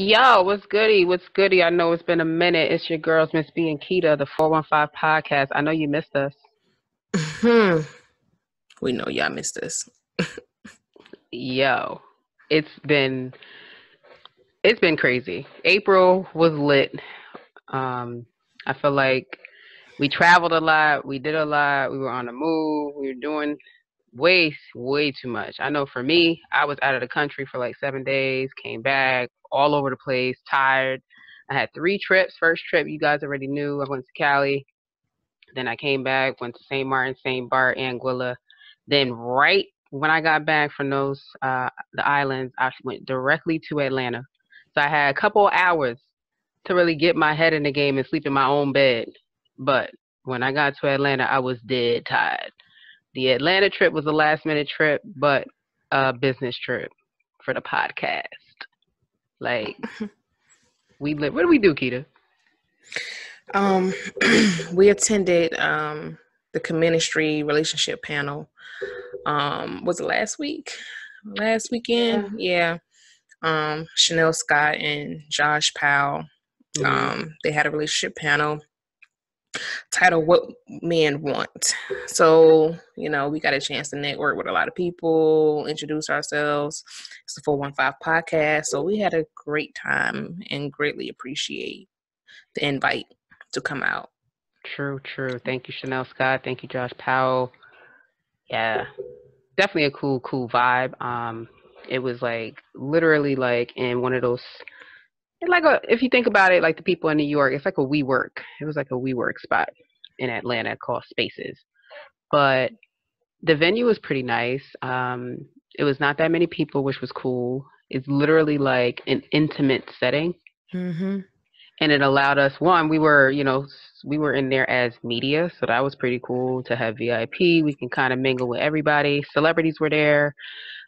Yo, what's goody? What's goody? I know it's been a minute. It's your girls, Miss B and Keita, the 415 podcast. I know you missed us. Hmm. We know y'all missed us. Yo, it's been it's been crazy. April was lit. I feel like we traveled a lot, we did a lot, we were on the move, we were doing way too much. I know for me, I was out of the country for like 7 days, came back all over the place, tired. I had 3 trips. First trip, you guys already knew. I went to Cali. Then I came back, went to St. Martin, St. Bart, Anguilla. Then right when I got back from the islands, I went directly to Atlanta. So I had a couple hours to really get my head in the game and sleep in my own bed. But when I got to Atlanta, I was dead tired. The Atlanta trip was a last minute trip, but a business trip for the podcast. Like we live. What do we do, Keita? Um, we attended the community relationship panel. Was it last week? Last Yeah. weekend? Yeah. Chanel Scott and Josh Powell. Hmm. They had a relationship panel titled "What Men Want." So we got a chance to network with a lot of people, introduce ourselves. It's the 415 podcast. So we had a great time and greatly appreciate the invite to come out. True, true. Thank you, Chanel Scott. Thank you, Josh Powell. Yeah, definitely a cool vibe. It was like literally like in one of those. It's like if you think about it, like the people in New York, it's like a WeWork. It was like a WeWork spot in Atlanta called Spaces, but the venue was pretty nice. It was not that many people, which was cool. It's literally like an intimate setting, Mm-hmm. and it allowed us one. We were in there as media, so that was pretty cool to have VIP. We can kind of mingle with everybody. Celebrities were there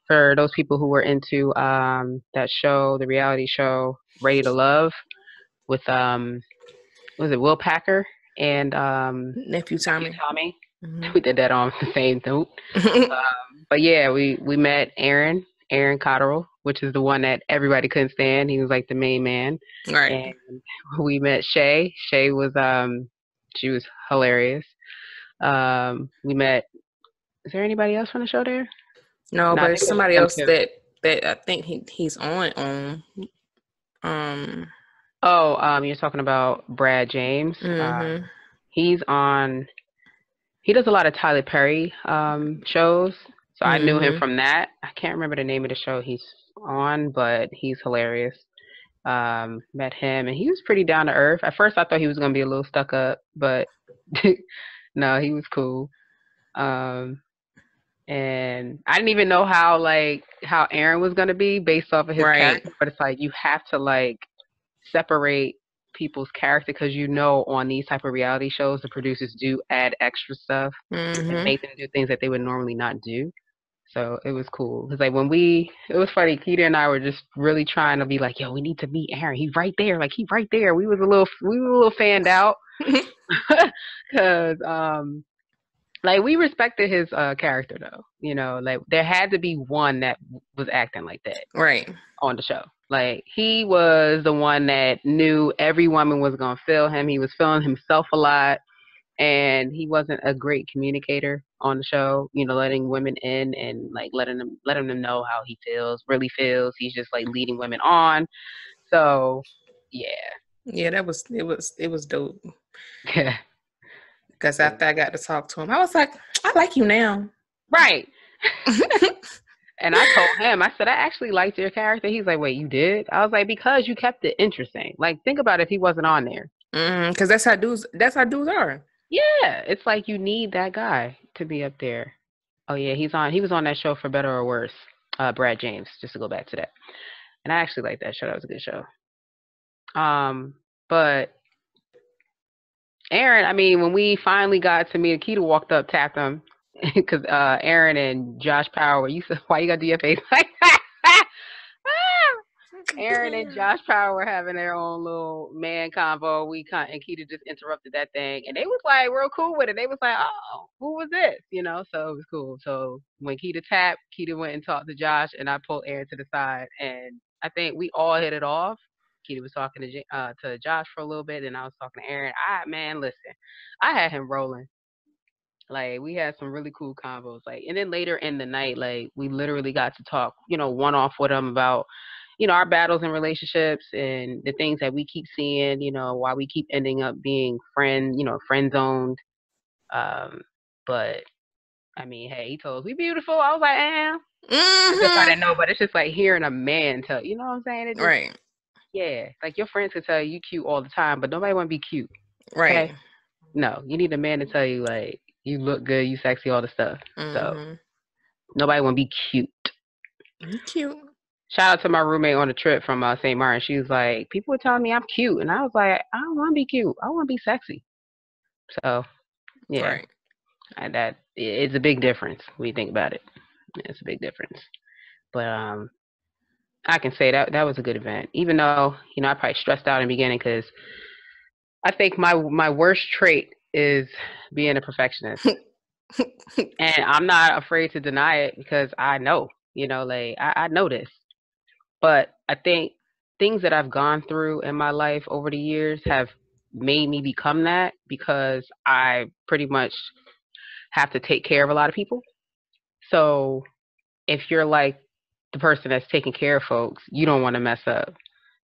for those people who were into that show, the reality show Ready to Love with was it Will Packer and Nephew nephew Tommy. Tommy. Mm-hmm. We did that on the same note. But yeah, we met Aaron Cotterill, which is the one that everybody couldn't stand. He was like the main man. Right. And we met Shay. Shay was she was hilarious. We met is there anybody else from the show there? No, No, I but think it's it was just somebody them else two. that I think he's on. Um. Oh, you're talking about Brad James. Mm-hmm. He's on he does a lot of Tyler Perry shows. So I knew him Mm-hmm. from that. I can't remember the name of the show he's on, but he's hilarious. Met him and he was pretty down to earth. At first I thought he was gonna be a little stuck up, but no, he was cool. Um, and I didn't even know how Aaron was gonna be based off of his Right. character, but it's like you have to like separate people's character because on these type of reality shows the producers do add extra stuff and Mm-hmm. make them do things that they would normally not do. So it was cool. Cause like it was funny. Keita and I were just really trying to be like, yo, we need to meet Aaron. He's right there. Like he's right there. We were a little fanned out, cause like we respected his character though. Like there had to be one that was acting like that Right. on the show. Like he was the one that knew every woman was gonna feel him. He was feeling himself a lot, and he wasn't a great communicator on the show. Letting women in and like letting them know how he really feels. He's just like leading women on. So yeah, Yeah, it was dope. yeah, Because after I got to talk to him, I was like, I like you now. right. And I told him, I said, I actually liked your character. He's like, wait, you did? I was like, because you kept it interesting. Like, think about if he wasn't on there. Because that's how dudes are. Yeah, it's like you need that guy to be up there. Oh yeah, he was on that show for better or worse. Brad James, just to go back to that. And I actually liked that show. That was a good show. But Aaron, I mean, when we finally got to meet, Akita walked up, tapped him, because Aaron and Josh Power, why you gotta do your face like that? Aaron and Josh Power were having their own little man convo. And Keita just interrupted that thing, and they was like real cool with it. They was like, "Oh, who was this?" So it was cool. So when Keita tapped, Keita went and talked to Josh, and I pulled Aaron to the side, and I think we all hit it off. Kitty was talking to Josh for a little bit, and I was talking to Aaron. Man, listen, I had him rolling. Like we had some really cool combos. Like, and then later in the night, like we literally got to talk, one off with him about, our battles in relationships and the things that we keep seeing. Why we keep ending up being friend zoned. Um, but I mean, hey, he told us we beautiful. I was like, as if I didn't know, but it's just like hearing a man tell you know what I'm saying? It just Right. yeah, like your friends can tell you cute all the time, but nobody want to be cute. Right. Okay, no, you need a man to tell you like you look good, you sexy, all the stuff. So nobody want to be cute. Cute. Shout out to my roommate on the trip from St. Martin. She was like, people were telling me I'm cute, and I was like, I don't want to be cute. I want to be sexy. So yeah, Right. that it's a big difference when you think about it. It's a big difference. But I can say that was a good event, even though I probably stressed out in the beginning because I think my worst trait is being a perfectionist, and I'm not afraid to deny it because I know, like I know this. But I think things that I've gone through in my life over the years have made me become that because I pretty much have to take care of a lot of people. So if you're like the person that's taking care of folks, you don't want to mess up.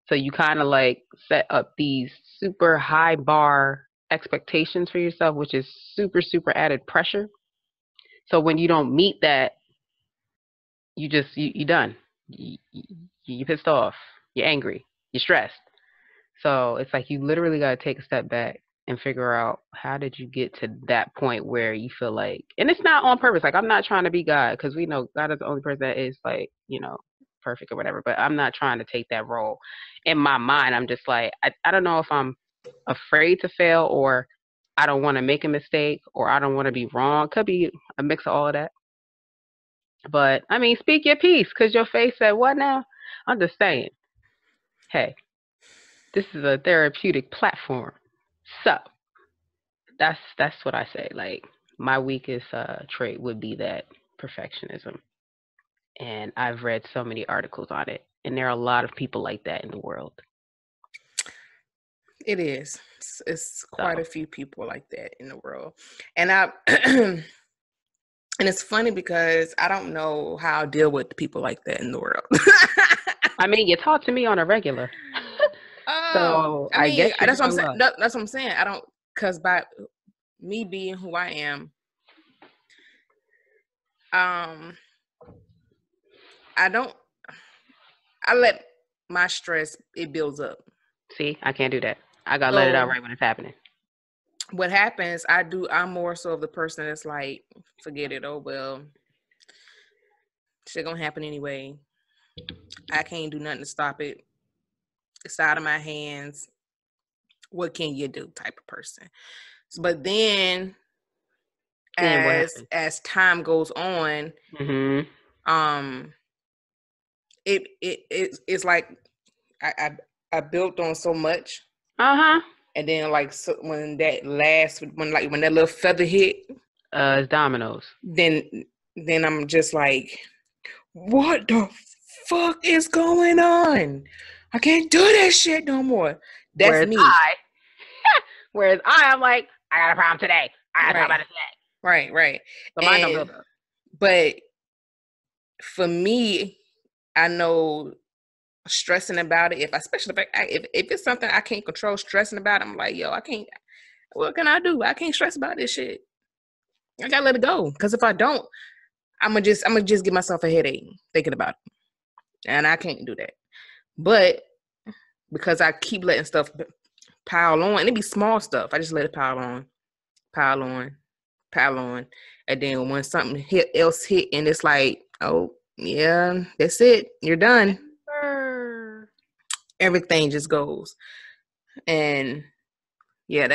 So you kind of like set up these super high bar expectations for yourself, which is super, super added pressure. So when you don't meet that, you done. You pissed off. You're angry. You're stressed. So it's like you literally got to take a step back and figure out how did you get to that point where you feel like, and it's not on purpose. Like I'm not trying to be God because we know God is the only person that is like, perfect or whatever. But I'm not trying to take that role. In my mind, I'm just like, I don't know if I'm afraid to fail or I don't want to make a mistake or I don't want to be wrong. Could be a mix of all of that. But I mean, speak your piece because your face said what now? I'm just saying. Hey, this is a therapeutic platform. So that's what I say. Like my weakest trait would be that perfectionism. And I've read so many articles on it. And there are a lot of people like that in the world. It is. It's quite So. a few people like that in the world. And and it's funny because I don't know how I deal with people like that in the world. I mean, you talk to me on a regular. So I I mean, guess you're that's what I'm doing saying. well. That's what I'm saying. I don't, because by me being who I am, I let my stress, it builds up. See, I can't do that. I gotta let it out So right when it's happening. what happens, I'm more so of the person that's like, forget it, oh well, shit gonna happen anyway. I can't do nothing to stop it. It's out of my hands. What can you do? Type of person. But then as time goes on, it's like I built on so much. And then like so when that little feather hit, it's dominoes. Then I'm just like, what the fuck is going on? I can't do that shit no more. That's me. Whereas I'm like, I got a problem today. I gotta talk about it today. Right. So mine don't build up. But for me, I know stressing about it, especially if it's something I can't control, stressing about it, I'm like, yo, I can't. What can I do? I can't stress about this shit. I gotta let it go. Because if I don't, I'm gonna just give myself a headache thinking about it, and I can't do that. But because I keep letting stuff pile on, and it be small stuff, I just let it pile on, and then when something else hit, and it's like, oh yeah, that's it, you're done. Everything just goes, and yeah,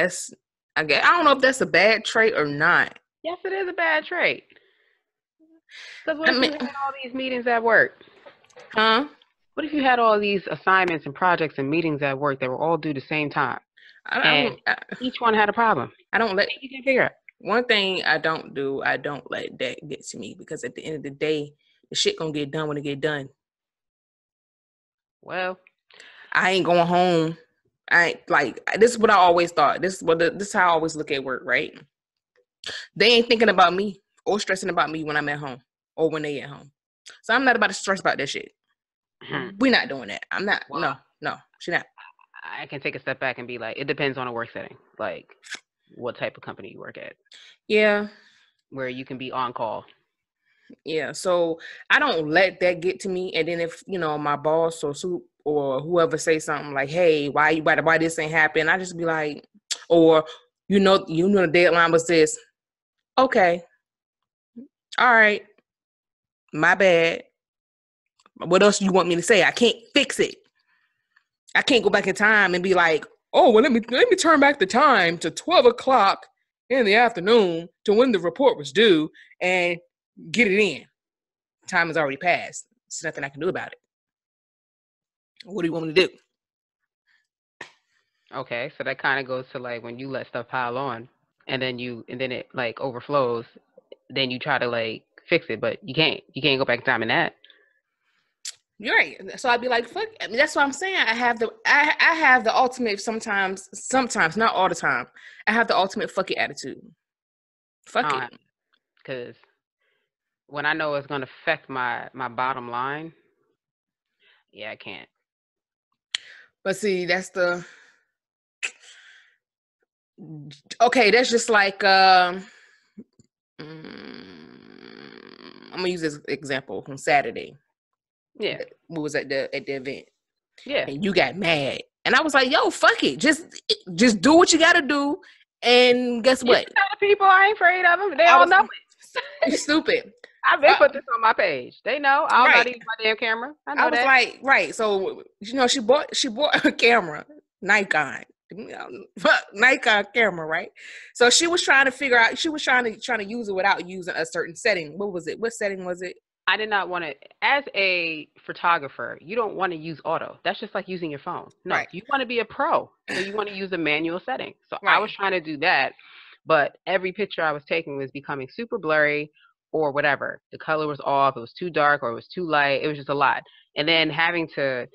I don't know if that's a bad trait or not. Yes, it is a bad trait. Because what if you had all these meetings at work? Huh? What if you had all these assignments and projects and meetings at work that were all due the same time? Each one had a problem. I don't let you can figure it. One thing I don't do, I don't let that get to me, because at the end of the day, the shit gonna get done when it get done. Well, I ain't going home. I ain't like this is what I always thought. This is how I always look at work, right? They ain't thinking about me or stressing about me when I'm at home or when they at home. So I'm not about to stress about that shit. We're not doing that. I'm not. Well, No, she not. I can take a step back and be like, it depends on a work setting, like what type of company you work at, Yeah, where you can be on call. yeah. So I don't let that get to me. And then if my boss or soup or whoever say something like, "Hey, why this ain't happen?" I just be like, or the deadline was this. Okay, all right, my bad. What else do you want me to say? I can't fix it. I can't go back in time and be like, oh, well, let me turn back the time to 12 o'clock in the afternoon to when the report was due and get it in. Time has already passed. There's nothing I can do about it. What do you want me to do? Okay, so that kind of goes to like when you let stuff pile on, and then it like overflows, then you try to like fix it, but you can't. You can't go back in time in that. You're right. So I'd be like, fuck. I mean, that's what I'm saying. I have the ultimate sometimes, not all the time. I have the ultimate fuck it attitude. Fuck it. Because when I know it's going to affect my bottom line, yeah, I can't. But see, that's the okay. That's just like I'm gonna use this example on Saturday. Yeah. We was at the event. Yeah. And you got mad. And I was like, yo, fuck it. Just do what you gotta do. And guess what? You tell the people I ain't afraid of them. They all know it. You stupid. I've been put this on my page. They know. I don't got to use my damn camera. I was that. Like, right. So, she bought a camera, Nikon. Nikon camera, right? So she was trying to figure out, she was trying to use it without using a certain setting. What was it? What setting was it? I did not want to, as a photographer, you don't want to use auto. That's just like using your phone. No, right. You want to be a pro. So you want to use a manual setting. So right. I was trying to do that, but every picture I was taking was becoming super blurry or whatever. The color was off. It was too dark or it was too light. It was just a lot. And then having to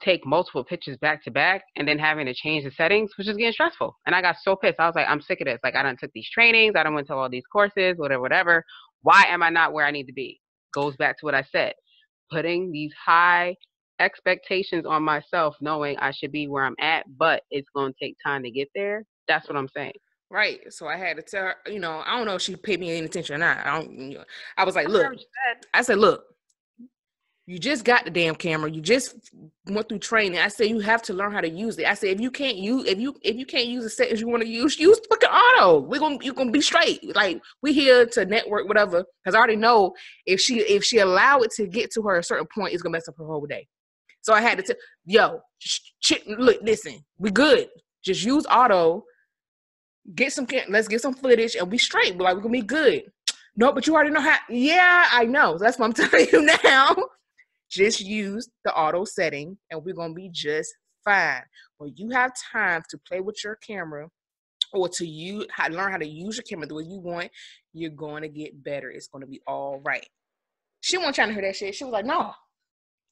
take multiple pictures back to back and then having to change the settings was just getting stressful. And I got so pissed. I was like, I'm sick of this. Like, I done took these trainings. I done went to all these courses, whatever. Why am I not where I need to be? Goes back to what I said, putting these high expectations on myself, knowing I should be where I'm at, but it's going to take time to get there. That's what I'm saying. Right. So I had to tell her, I don't know if she paid me any attention or not. I was like, look, I said, look, you just got the damn camera. You just went through training. I said, you have to learn how to use it. I said, if you can't use the settings you want to use fucking auto. You're gonna be straight. Like, we here to network, whatever. Because I already know if she allow it to get to her a certain point, it's gonna mess up her whole day. So I had to tell, look, listen, we good. Just use auto. Let's get some footage and we straight. We're gonna be good. No, but you already know how. Yeah, I know. That's what I'm telling you now. Just use the auto setting and we're going to be just fine. When you have time to play with your camera or to learn how to use your camera the way you want, you're going to get better. It's going to be all right. She wasn't trying to hear that shit. She was like, no.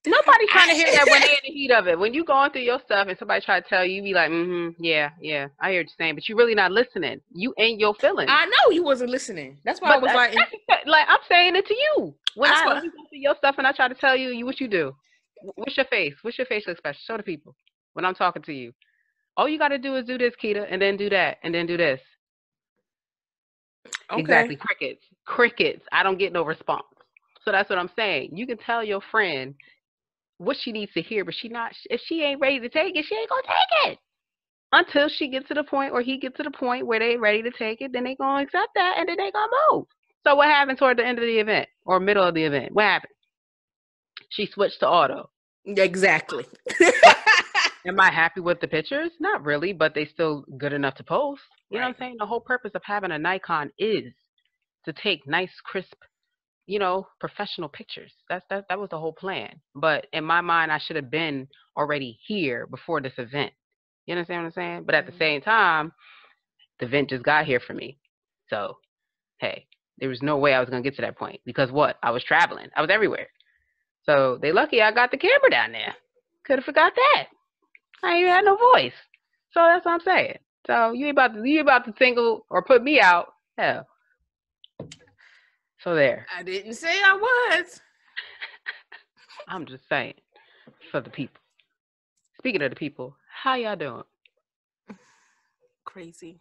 Nobody's trying to hear that when they're in the heat of it. When you going through your stuff and somebody try to tell you, you be like, yeah, I hear what you're saying, but you're really not listening. You ain't your feelings. I know you wasn't listening. That's why I was like I'm saying it to you. When you go through your stuff and I try to tell you what you do. What's your face? What's your facial expression? Show the people when I'm talking to you. All you got to do is do this, Keita, and then do that, and then do this. Okay. Exactly. Crickets. I don't get no response. So that's what I'm saying. You can tell your friend what she needs to hear, but if she ain't ready to take it, she ain't gonna take it until she gets to the point or he gets to the point where they ready to take it. Then they gonna accept that and then they gonna move. So what happened toward the end of the event or middle of the event? What happened? She switched to auto. Exactly. Am I happy with the pictures? Not really, but they still good enough to post. You know what I'm saying? The whole purpose of having a Nikon is to take nice, crisp, professional pictures. That was the whole plan. But in my mind, I should have been already here before this event. You understand what I'm saying? But at the same time, the event just got here for me. So, hey, there was no way I was going to get to that point. Because what? I was traveling. I was everywhere. So, they lucky I got the camera down there. Could have forgot that. I ain't had no voice. So that's what I'm saying. So you ain't about to single or put me out. Hell. So there. I didn't say I was. I'm just saying for the people. Speaking of the people, how y'all doing? Crazy.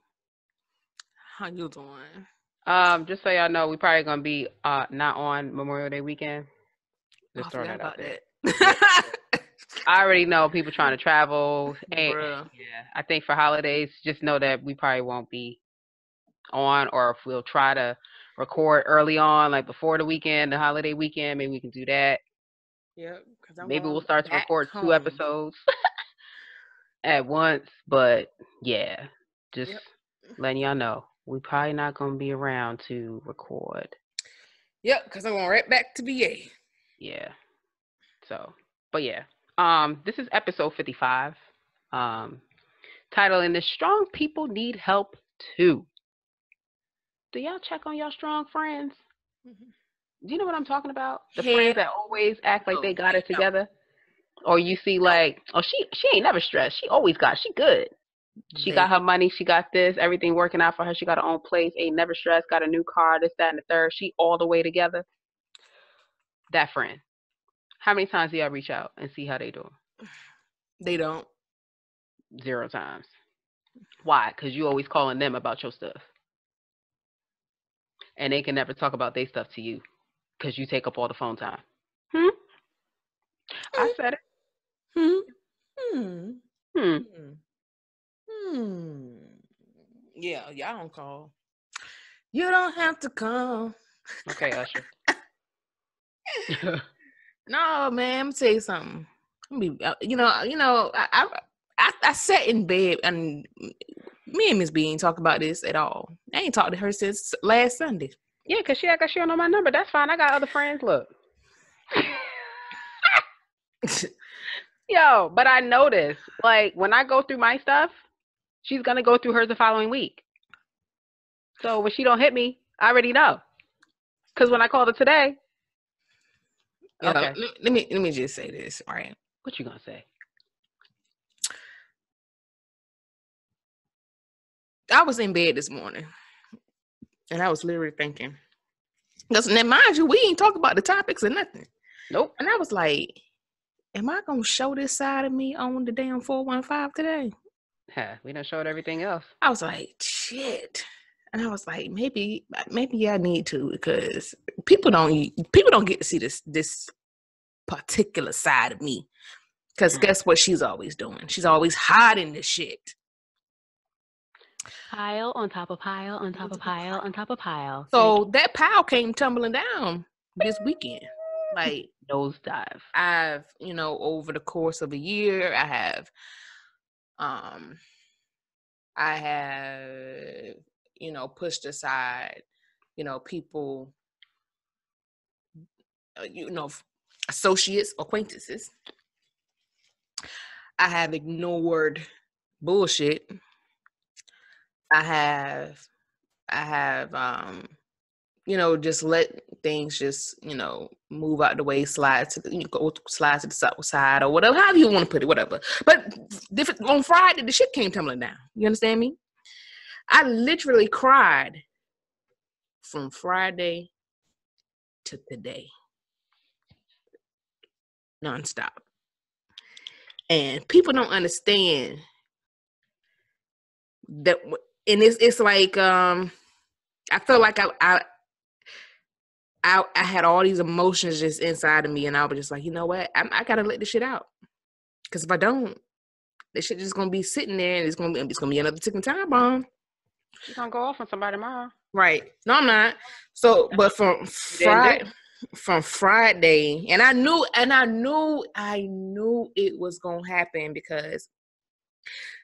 How you doing? Just so y'all know, we probably gonna be not on Memorial Day weekend. Oh, Just I throwing forgot that out about there. Yeah. that. I already know people trying to travel. And Bruh. yeah, I think for holidays, just know that we probably won't be on, or if we'll try to record early on, like before the weekend, the holiday weekend, maybe we can do that. Yep, because I'm Maybe we'll going start to back record two home. episodes at once. But yeah, just Yep. letting y'all know, we probably not gonna be around to record. Yep, because I'm going right back to VA. Yeah. So, but yeah, this is episode 55. Um, titling this "Strong People Need Help Too." Do y'all check on y'all strong friends? Do you know what I'm talking about? The Hell friends that always act like no. they got it No. together, or you see like, oh, she ain't never stressed. She good. She got her Baby. money. She got this. Everything working out for her. She got her own place. Ain't never stressed. Got a new car. This, that, and the third. She all the way together. That friend. How many times do y'all reach out and see how they doing? They don't. 0 times. Why? Because you always calling them about your stuff, and they can never talk about their stuff to you because you take up all the phone time. Hmm. I said it. Hmm. Hmm. Hmm. Hmm. Hmm. Yeah, y'all don't call. You don't have to call. Okay, Usher. No, man. I'm tell you something. I sat in bed and me and Miss B ain't talk about this at all. I ain't talked to her since last Sunday. Yeah, because she act like she don't know my number. That's fine. I got other friends. Look. Yo, but I notice, like, when I go through my stuff, she's going to go through hers the following week. So when she don't hit me, I already know. Because when I called her today, Yeah, okay, let me just say this, all right? what you going to say? I was in bed this morning and I was literally thinking, because now mind you, we ain't talk about the topics or nothing. Nope. And I was like, am I gonna show this side of me on the damn 415 today? We done showed everything else. I was like, shit. And I was like, maybe I need to, because people don't get to see this particular side of me. Because guess what she's always doing? She's always hiding this shit. Pile on top of pile on top of pile on top of pile. So that pile came tumbling down this weekend. Like, Nosedive. I've, over the course of a year, I have, pushed aside, people, associates, acquaintances. I have ignored bullshit. I have, just let things just, move out the way, slide to the side or whatever, however you want to put it, whatever. But on Friday, the shit came tumbling down. You understand me? I literally cried from Friday to today, nonstop. And people don't understand that, and it's like I felt like I had all these emotions just inside of me, and I was just like, you know what, I gotta let this shit out, because if I don't, this shit just gonna be sitting there, and it's gonna be another ticking time bomb. She's going to go off on somebody tomorrow. Right? No, I'm not. So, but from Friday, and I knew it was gonna happen, because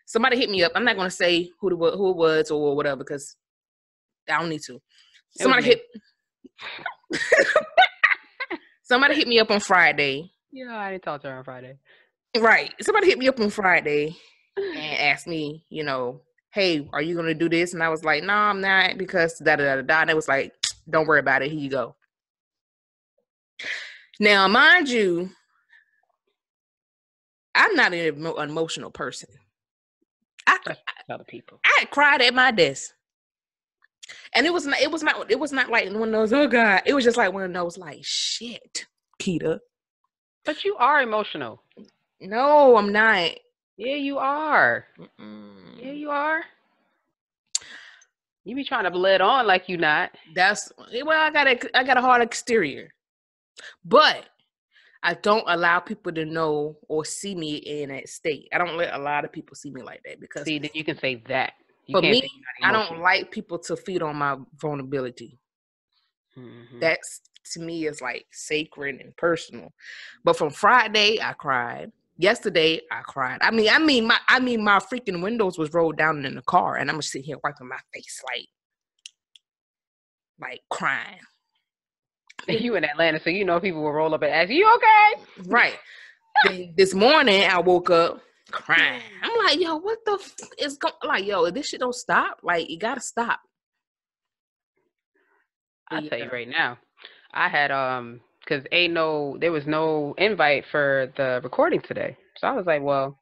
somebody hit me up. I'm not gonna say who it was or whatever, because I don't need to. Somebody hit me up on Friday. Yeah, I didn't talk to her on Friday. Right. Somebody hit me up on Friday and asked me, hey, are you gonna do this? And I was like, no, I'm not, because da da da da. And it was like, don't worry about it. Here you go. Now, mind you, I'm not an emotional person. I Tell the people. I cried at my desk, and it was not like one of those, oh God. It was just like one of those, like, shit, Keita. But you are emotional. No, I'm not. Yeah, you are. Mm-mm. Yeah, you are. You be trying to let on like you not. That's, well, I got a hard exterior, but I don't allow people to know or see me in that state. I don't let a lot of people see me like that, because See, then you can say that. You for can't me, say you're I not don't emotional. like people to feed on my vulnerability. Mm-hmm. That's, to me, is like sacred and personal. But from Friday, I cried. Yesterday, I cried. I mean, my freaking windows was rolled down in the car, and I'm just sitting here wiping my face, like crying. You in Atlanta, so you know people will roll up and ask, you okay? Right. Then this morning, I woke up crying. I'm like, yo, what the is going? Like, yo, if this shit don't stop, like, you gotta stop. I'll tell you right now. I had because there was no invite for the recording today. So I was like, well,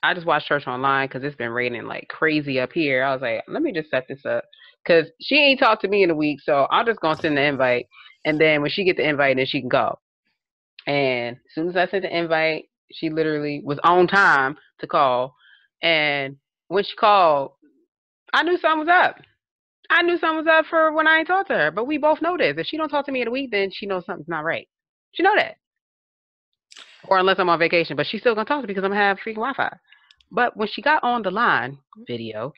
I just watched church online because it's been raining like crazy up here. I was like, let me just set this up because she ain't talked to me in a week, so I'm just gonna send the invite, and then when she get the invite, then she can go. And as soon as I sent the invite, she literally was on time to call, and when she called, I knew something was up. I knew something was up for when I ain't talked to her. But we both know this. If she don't talk to me in a week, then she knows something's not right. She know that. Or unless I'm on vacation, but she's still gonna talk to me because I'm gonna have freaking Wi-Fi. But when she got on the line video,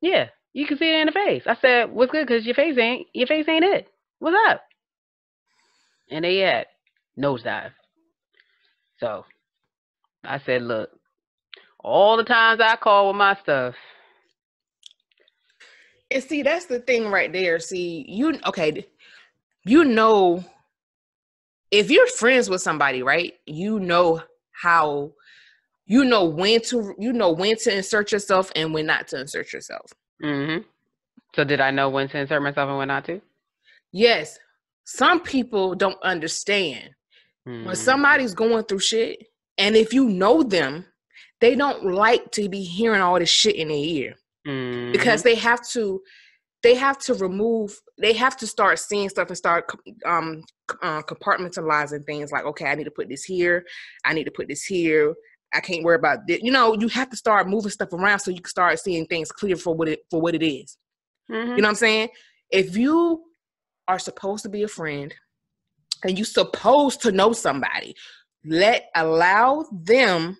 yeah, you can see it in the face. I said, "What's good?" Because your face ain't it. What's up? And they had nosedive. So I said, "Look, all the times I call with my stuff." And see, that's the thing right there. See, you know, if you're friends with somebody, right? You know when to insert yourself and when not to insert yourself. Mm-hmm. So did I know when to insert myself and when not to? Yes, some people don't understand when somebody's going through shit, and if you know them, they don't like to be hearing all this shit in their ear, because they have to start seeing stuff and start compartmentalizing things, like, okay, I need to put this here, I need to put this here, I can't worry about this. You have to start moving stuff around so you can start seeing things clear for what it is. Mm-hmm. You know what I'm saying? If you are supposed to be a friend and you're supposed to know somebody, allow them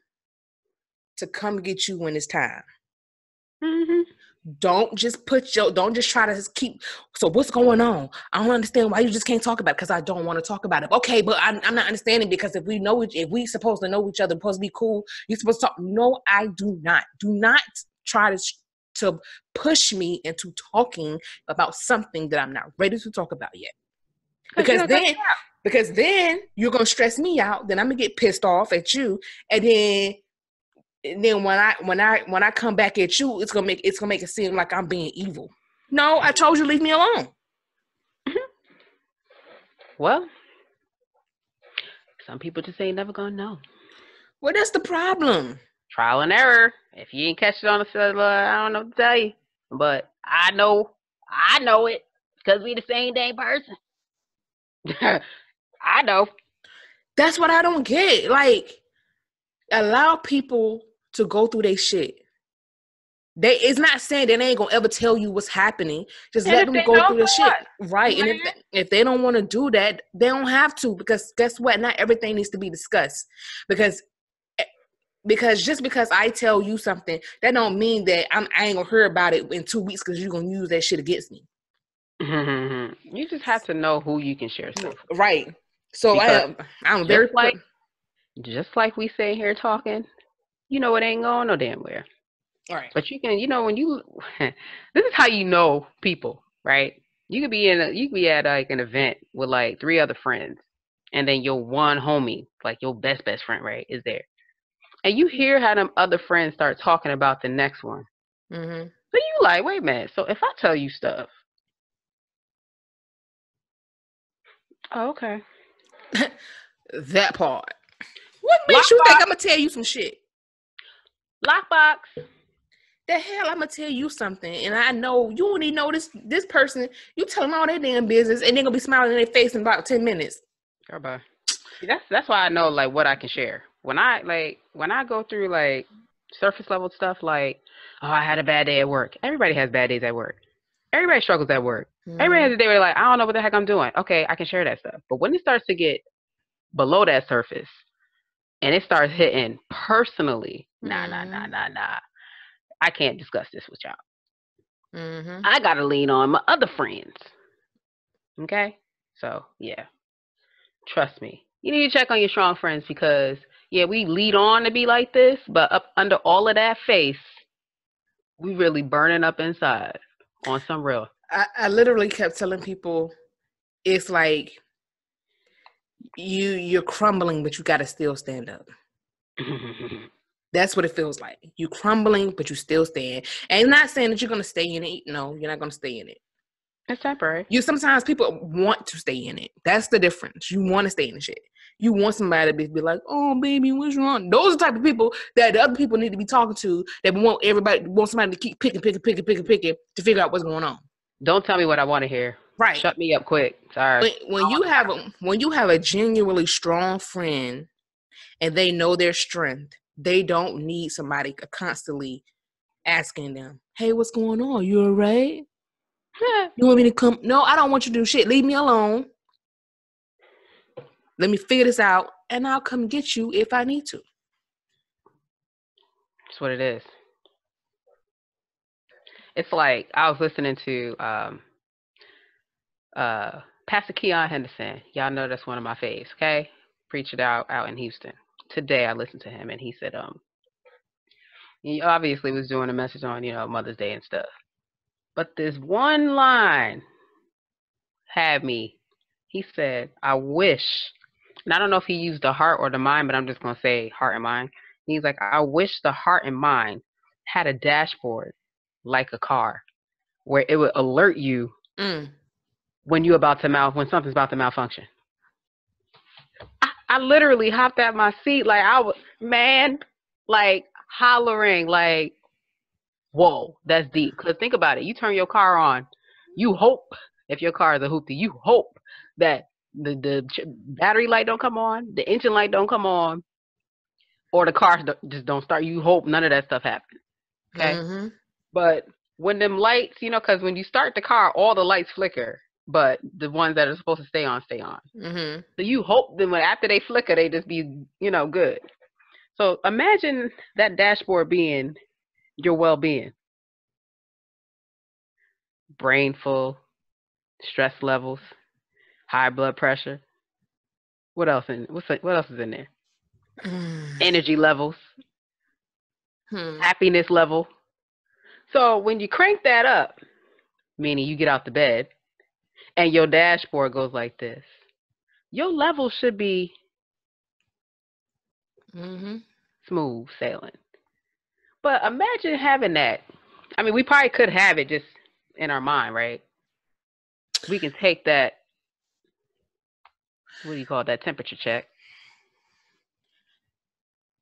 to come get you when it's time. Mm-hmm. Don't just try to keep, so what's going on? I don't understand why you just can't talk about it, because I don't want to talk about it. Okay, but I'm not understanding, because if we supposed to know each other, supposed to be cool, you're supposed to talk. No, I do not. Do not try to push me into talking about something that I'm not ready to talk about yet. Because then you're gonna stress me out. Then I'm gonna get pissed off at you, and then when I come back at you, it's gonna make it seem like I'm being evil. No, I told you, leave me alone. Well, some people just ain't never gonna know. Well, that's the problem. Trial and error. If you ain't catch it on the cellular, I don't know what to tell you. But I know it because we the same dang person. I know. That's what I don't get. Like, allow people to go through their shit. It's not saying they ain't gonna ever tell you what's happening. Just And let if them they go know, through the so shit. what? Right. And if they don't want to do that, they don't have to, because guess what? Not everything needs to be discussed. Because just because I tell you something, that don't mean that I ain't gonna hear about it in 2 weeks because you're gonna use that shit against me. You just have to know who you can share stuff with. Right. So I'm very just like we sit here talking, it ain't going no damn where. All right. But you can, when you this is how you know people, right? You could be at like an event with like 3 other friends, and then your one homie, like your best friend, right, is there. And you hear how them other friends start talking about the next one. Mm-hmm. So you like, wait a minute. So if I tell you stuff, oh, okay. That part. What makes you think Lockbox. I'm gonna tell you some shit? Lockbox. The hell, I'm gonna tell you something, and I know you don't even know this person. You tell them all their damn business, and they're gonna be smiling in their face in about 10 minutes. Girl, bye. See, that's why I know like what I can share. When I go through like surface level stuff, like, oh, I had a bad day at work. Everybody has bad days at work. Everybody struggles at work. Everybody has a day where like, I don't know what the heck I'm doing. Okay, I can share that stuff. But when it starts to get below that surface and it starts hitting personally, nah. I can't discuss this with y'all. I gotta lean on my other friends. Okay? So yeah. Trust me. You need to check on your strong friends because yeah, we lead on to be like this, but up under all of that face, we really burning up inside on some real. I literally kept telling people it's like you're crumbling, but you gotta still stand up. That's what it feels like. You crumbling, but you still stand. And not saying that you're gonna stay in it. No, you're not gonna stay in it. It's temporary. Sometimes people want to stay in it. That's the difference. You want to stay in the shit. You want somebody to be like, oh baby, what's wrong? Those are the type of people that the other people need to be talking to. That want somebody to keep picking to figure out what's going on. Don't tell me what I want to hear. Right. Shut me up quick. Sorry. When you have a genuinely strong friend and they know their strength, they don't need somebody constantly asking them, hey, what's going on? You all right? You want me to come? No, I don't want you to do shit. Leave me alone. Let me figure this out, and I'll come get you if I need to. That's what it is. It's like I was listening to Pastor Keon Henderson. Y'all know that's one of my faves, okay? Preached it out in Houston. Today I listened to him and he said, he obviously was doing a message on, Mother's Day and stuff. But this one line had me. He said, I wish, and I don't know if he used the heart or the mind, but I'm just going to say heart and mind. He's like, I wish the heart and mind had a dashboard like a car where it would alert you when something's about to malfunction. I literally hopped out my seat like I was, man, like hollering, like, whoa, that's deep. Because think about it. You turn your car on. You hope, if your car is a hoopty, you hope that the battery light don't come on, the engine light don't come on, or the car just don't start. You hope none of that stuff happens. Okay? But when them lights, because when you start the car, all the lights flicker, but the ones that are supposed to stay on, stay on. So you hope that after they flicker, they just be, good. So imagine that dashboard being your well-being. Brain full, stress levels, high blood pressure. What else is in there? Energy levels, happiness level. So when you crank that up, meaning you get out the bed, and your dashboard goes like this, your level should be smooth sailing. But imagine having that. I mean, we probably could have it just in our mind, right? We can take that, what do you call it, that temperature check.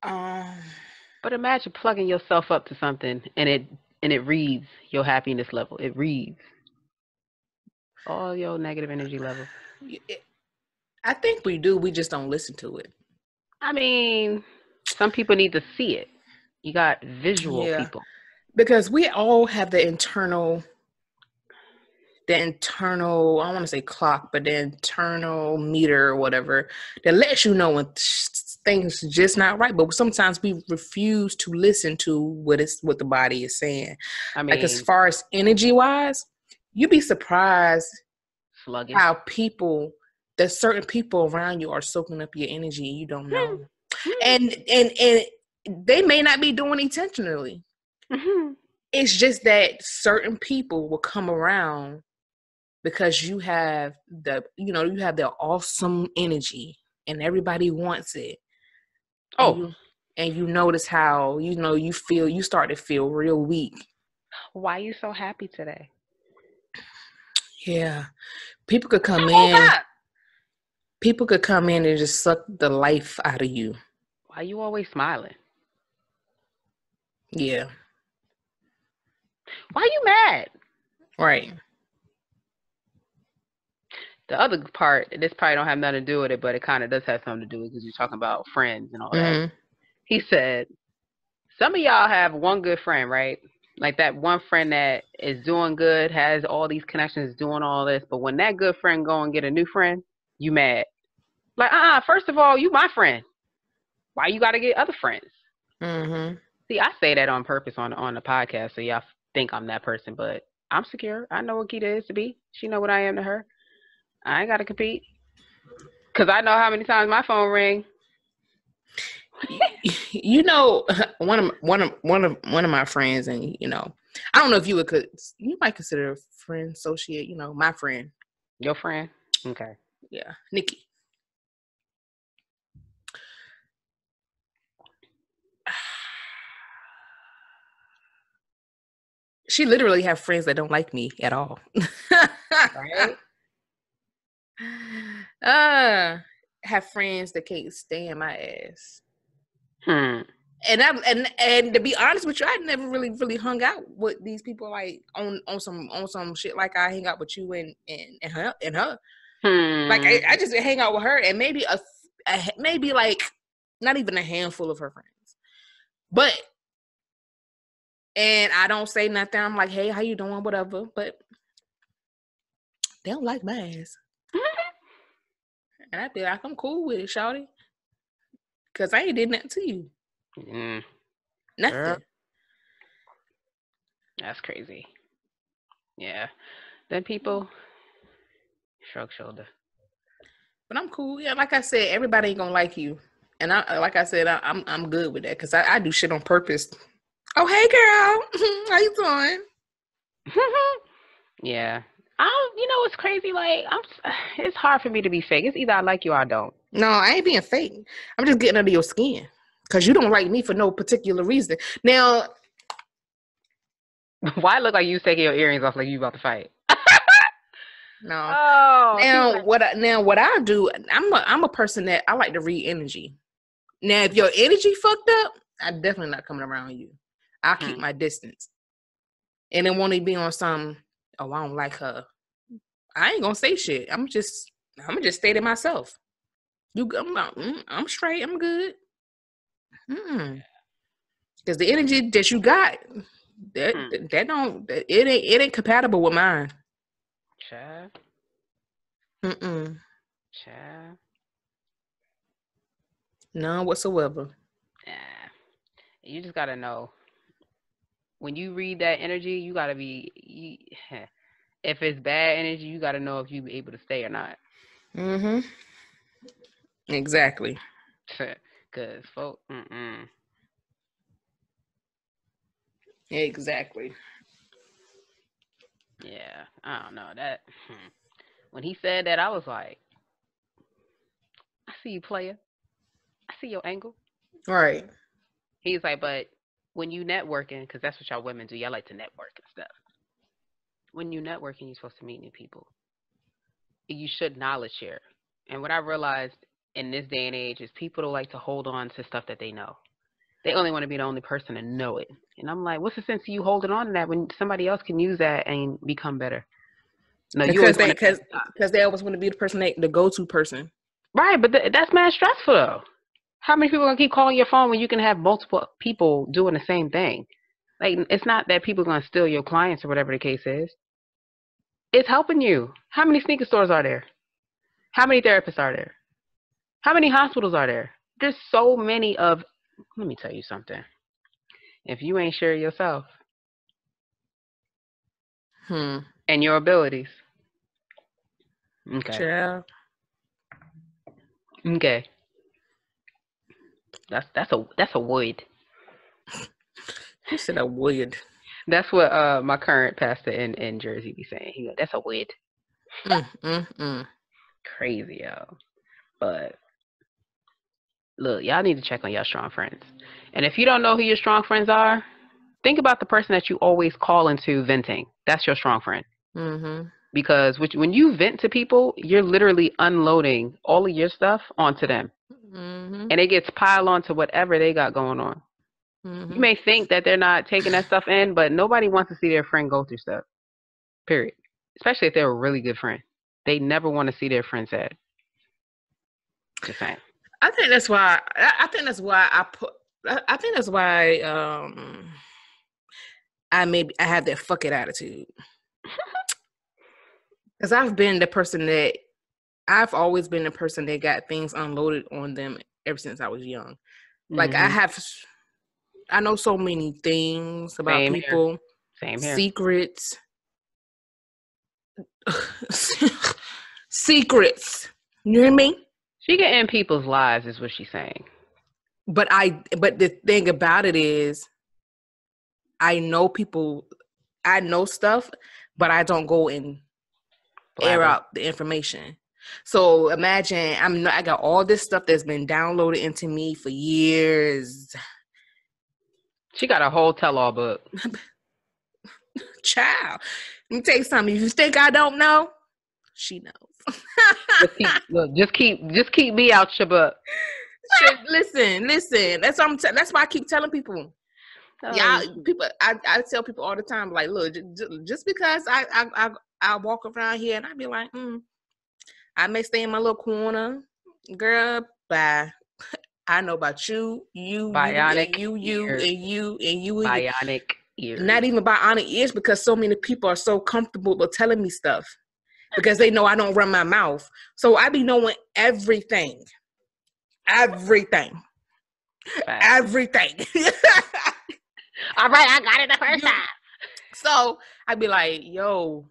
But imagine plugging yourself up to something and it reads your happiness level. It reads all your negative energy levels. I think we do. We just don't listen to it. I mean, some people need to see it. You got visual people. Because we all have the internal, I don't want to say clock, but the internal meter or whatever that lets you know when things are just not right. But sometimes we refuse to listen to what the body is saying. I mean, like as far as energy wise, you'd be surprised how there's certain people around you are soaking up your energy and you don't know. And they may not be doing it intentionally. It's just that certain people will come around because you have the awesome energy and everybody wants it. And you notice how, you start to feel real weak. Why are you so happy today? Yeah. People could come in. People could come in and just suck the life out of you. Why you always smiling? Yeah. Why you mad? Right. The other part, this probably don't have nothing to do with it, but it kind of does have something to do with it because you're talking about friends and all that. Mm-hmm. He said, some of y'all have one good friend, right? Like that one friend that is doing good, has all these connections, doing all this, but when that good friend go and get a new friend, you mad. Like, first of all, you my friend. Why you got to get other friends? Mm-hmm. See, I say that on purpose on the podcast, so y'all think I'm that person, but I'm secure. I know what Keita is to be. She know what I am to her. I ain't got to compete. Because I know how many times my phone ring. You know, one of my friends, and you know, I don't know if you might consider a friend, associate. You know, my friend. Your friend? Okay. Yeah, Nikki. She literally have friends that don't like me at all. Right? Have friends that can't stand my ass. Hmm. And to be honest with you, I never really hung out with these people like on some shit like I hang out with you and her. Like I just hang out with her and maybe maybe like not even a handful of her friends, but and I don't say nothing. I'm like, hey, how you doing? Whatever, but they don't like my ass, and I be like, I'm cool with it, shawty, because I ain't did nothing to you, nothing. Girl, that's crazy. Yeah. Then people shrug shoulder. But I'm cool. Yeah, like I said, everybody ain't gonna like you, and like I said, I'm good with that because I do shit on purpose. Oh, hey, girl, how you doing? Yeah. You know what's crazy? Like, it's hard for me to be fake. It's either I like you or I don't. No, I ain't being fake. I'm just getting under your skin because you don't like me for no particular reason. Now, Why look like you taking your earrings off like you about to fight? no. Oh, Now what I do, I'm a person that I like to read energy. Now, if your energy fucked up, I'm definitely not coming around you. I'll keep my distance. And it won't even be on some, oh, I don't like her. I ain't gonna say shit. I'm gonna just stay to myself. I'm straight. I'm good. Because the energy that you got, it ain't compatible with mine. Child. Mm-mm. Child. None whatsoever. Yeah. You just gotta know. When you read that energy, you gotta if it's bad energy, you gotta know if you be able to stay or not. Mm-hmm. Exactly. Cause folk, Exactly. yeah, I don't know that. When he said that, I was like, I see you, player. I see your angle. Right. He's like, but when you networking, because that's what y'all women do, y'all like to network and stuff. When you networking, you're supposed to meet new people. You should knowledge share. And what I realized in this day and age is people don't like to hold on to stuff that they know. They only want to be the only person to know it. And I'm like, what's the sense of you holding on to that when somebody else can use that and become better? No, you always want to be at the top. Because they always want to be the person the go-to person. Right, but that's mad stressful though. How many people are gonna keep calling your phone when you can have multiple people doing the same thing? Like, it's not that people are gonna steal your clients or whatever the case is. It's helping you. How many sneaker stores are there? How many therapists are there? How many hospitals are there? There's so many of. Let me tell you something. If you ain't sure yourself and your abilities, okay, Child. okay, that's a wood. He said I would. That's what my current pastor in Jersey be saying. He go, that's a wood. Crazy, yo. But look, y'all need to check on your strong friends. And if you don't know who your strong friends are, think about the person that you always call into venting. That's your strong friend. Mm-hmm. because when you vent to people, you're literally unloading all of your stuff onto them, Mm-hmm. and it gets piled onto whatever they got going on. You Mm-hmm. may think that they're not taking that stuff in, but nobody wants to see their friend go through stuff. Period. Especially if they're a really good friend. They never want to see their friend sad. Just saying. I think that's why. I think that's why I put. I think that's why. I have that fuck it attitude. Because I've been the person that I've always been the person that got things unloaded on them ever since I was young. Like I know so many things about Same here. people, Same here. secrets, secrets. You hear me? She get in people's lives, is what she's saying. But the thing about it is, I know people, I know stuff, but I don't go and air out the information. So imagine I got all this stuff that's been downloaded into me for years. She got a whole tell-all book. Child, let me tell you something. If you think I don't know, she knows. just keep me out your book. Listen. That's why I keep telling people. People. I tell people all the time, like, look, just because I walk around here and I be like, I may stay in my little corner, girl. Bye. I know about you, Bionic you, ears. and you. Bionic ears. Not even bionic ears, because so many people are so comfortable with telling me stuff because they know I don't run my mouth. So I be knowing everything. Everything. All right, I got it the first time. So I'd be like, yo,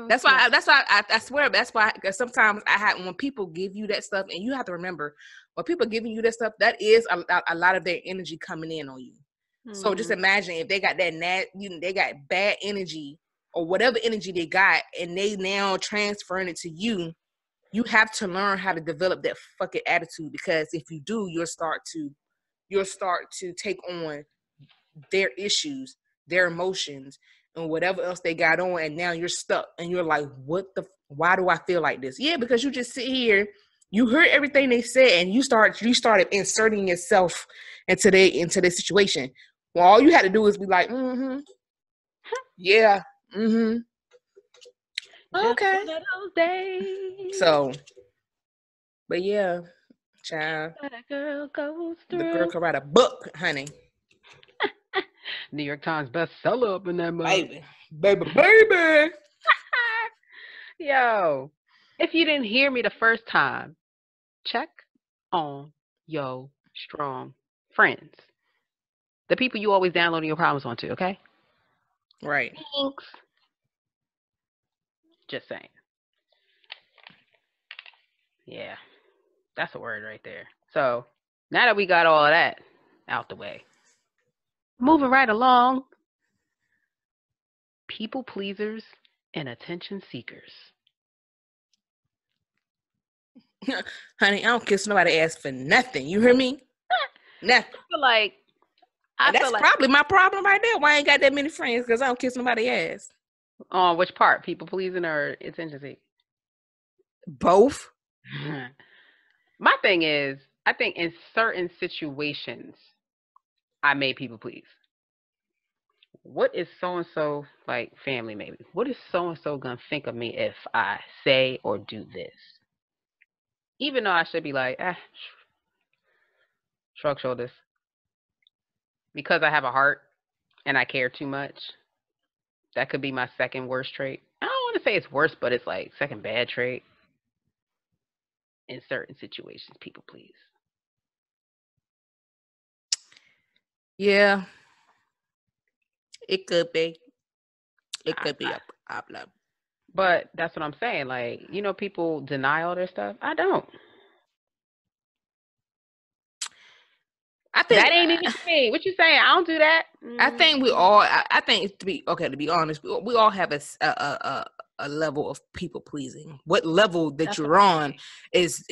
that's why I swear, that's why, because sometimes when people give you that stuff, and you have to remember, when people giving you that stuff, that is a lot of their energy coming in on you. So just imagine if they got they got bad energy or whatever energy they got, and they now transferring it to you. You have to learn how to develop that fucking attitude, because if you do, you'll start to take on their issues, their emotions, and whatever else they got on, and now you're stuck, and you're like, why do I feel like this? Yeah, because you just sit here, you heard everything they said, and you started inserting yourself into the situation. Well, all you had to do is be like, yeah, okay. Just one of those days. So, but yeah, child, That a girl goes through. the girl could write a book, honey. New York Times bestseller up in that mug. Baby. Yo, if you didn't hear me the first time, check on your strong friends. The people you always downloading your problems onto, okay? Right. Thanks. Just saying. Yeah, that's a word right there. So now that we got all of that out the way, moving right along. People pleasers and attention seekers. Honey, I don't kiss nobody ass for nothing. You hear me? Nothing. I feel like probably my problem right there. Why I ain't got that many friends, because I don't kiss nobody ass. On which part? People pleasing or attention seeking? Both. My thing is, I think in certain situations, I may people please. What is so and so, like family maybe? What is so and so gonna think of me if I say or do this? Even though I should be like, shrug shoulders. Because I have a heart and I care too much, that could be my second worst trait. I don't want to say it's worse, but it's like second bad trait. In certain situations, people please. Yeah. It could be. It could be a problem. But that's what I'm saying. Like, people deny all their stuff. I don't. I think that ain't even me. What you saying? I don't do that. I think we all. I think to be honest, we all have a level of people pleasing. What level that you're on is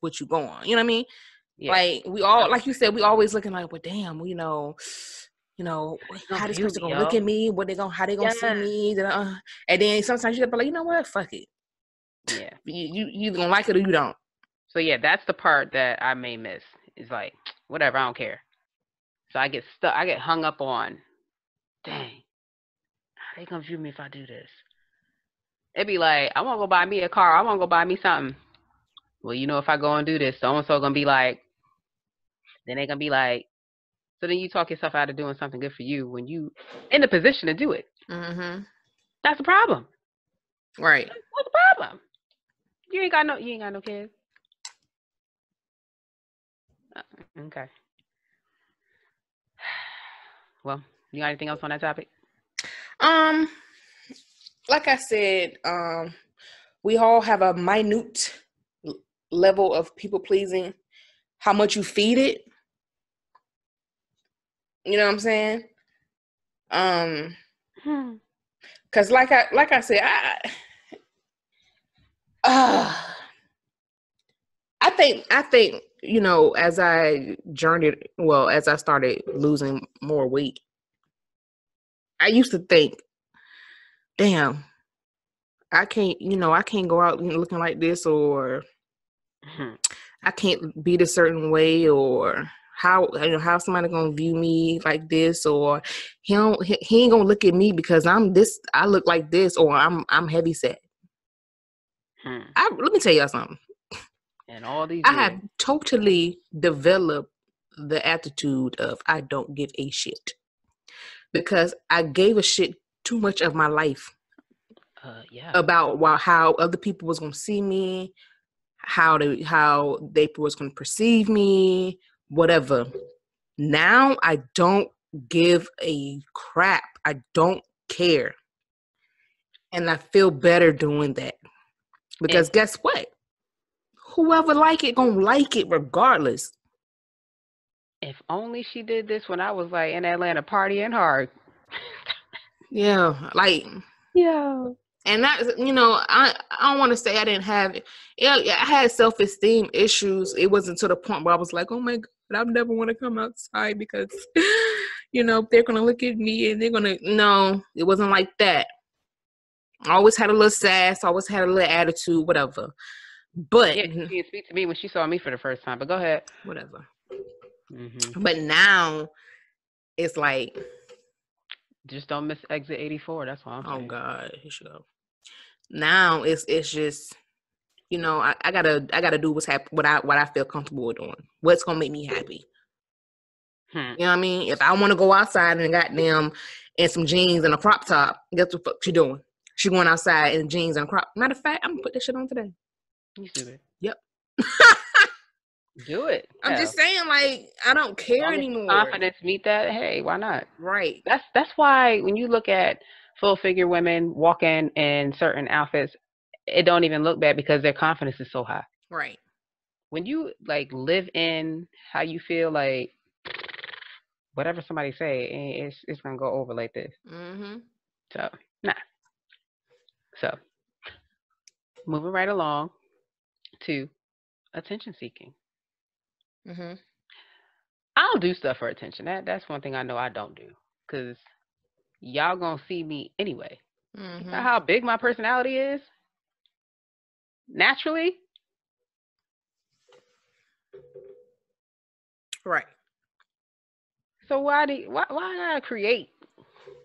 what you go on. You know what I mean? Yeah. Like we all, like you said, we always looking like, well, damn, you know, Gonna how this view person me, gonna look at yo. me? How they gonna see Yeah. me? And then sometimes you gotta be like, you know what? Fuck it. Yeah. You gonna like it or you don't. So yeah, that's the part that I may miss. Is like, whatever, I don't care. So I get stuck. I get hung up on. Dang, how they gonna view me if I do this? It'd be like, I want to go buy me a car. I want to go buy me something. Well, if I go and do this, so and so gonna be like. Then they gonna be like. So then you talk yourself out of doing something good for you when you in the position to do it. Mm-hmm. That's the problem. Right. What's the problem? You ain't got no kids. Okay. Well, you got anything else on that topic? Like I said, we all have a minute level of people pleasing. How much you feed it, you know what I'm saying? Because like I said, I think as I as I started losing more weight, I used to think, damn, I can't go out looking like this, or I can't be a certain way, or how somebody gonna view me like this, or he ain't gonna look at me because I look like this, or I'm heavy set. Let me tell y'all something. And all these I years, have totally developed the attitude of I don't give a shit, because I gave a shit too much of my life about how other people was gonna see me, how they was gonna perceive me, whatever. Now I don't give a crap. I don't care, and I feel better doing that, because guess what? Whoever like it gonna like it regardless. If only she did this when I was like in Atlanta partying hard. Yeah, like, yeah. And that, I don't want to say I didn't have it. Yeah, I had self-esteem issues. It wasn't to the point where I was like, oh my God, I never want to come outside because, they're going to look at me and they're going to, no, it wasn't like that. I always had a little sass. I always had a little attitude, whatever. But yeah, she didn't speak to me when she saw me for the first time, but go ahead. Whatever. Mm-hmm. But now it's like, just don't miss exit 84. That's what I'm saying. Oh God, here she go. Now it's just, I gotta do what I feel comfortable with doing. What's gonna make me happy. You know what I mean? If I want to go outside and goddamn in some jeans and a crop top, guess what the fuck she doing? She going outside in jeans and a crop. Matter of fact, I'm gonna put this shit on today. You stupid. Yep. Do it. I'm just saying, like, I don't care anymore. Confidence meet that. Hey, why not? Right. That's why when you look at full figure women walking in certain outfits, it don't even look bad because their confidence is so high. Right. When you like live in how you feel, like whatever somebody say, it's gonna go over like this. Mm-hmm. So nah. So moving right along to attention seeking. Mm-hmm. I don't do stuff for attention. That's one thing I know I don't do, because y'all gonna see me anyway. Mm-hmm. You know how big my personality is naturally. Right. So why I gotta create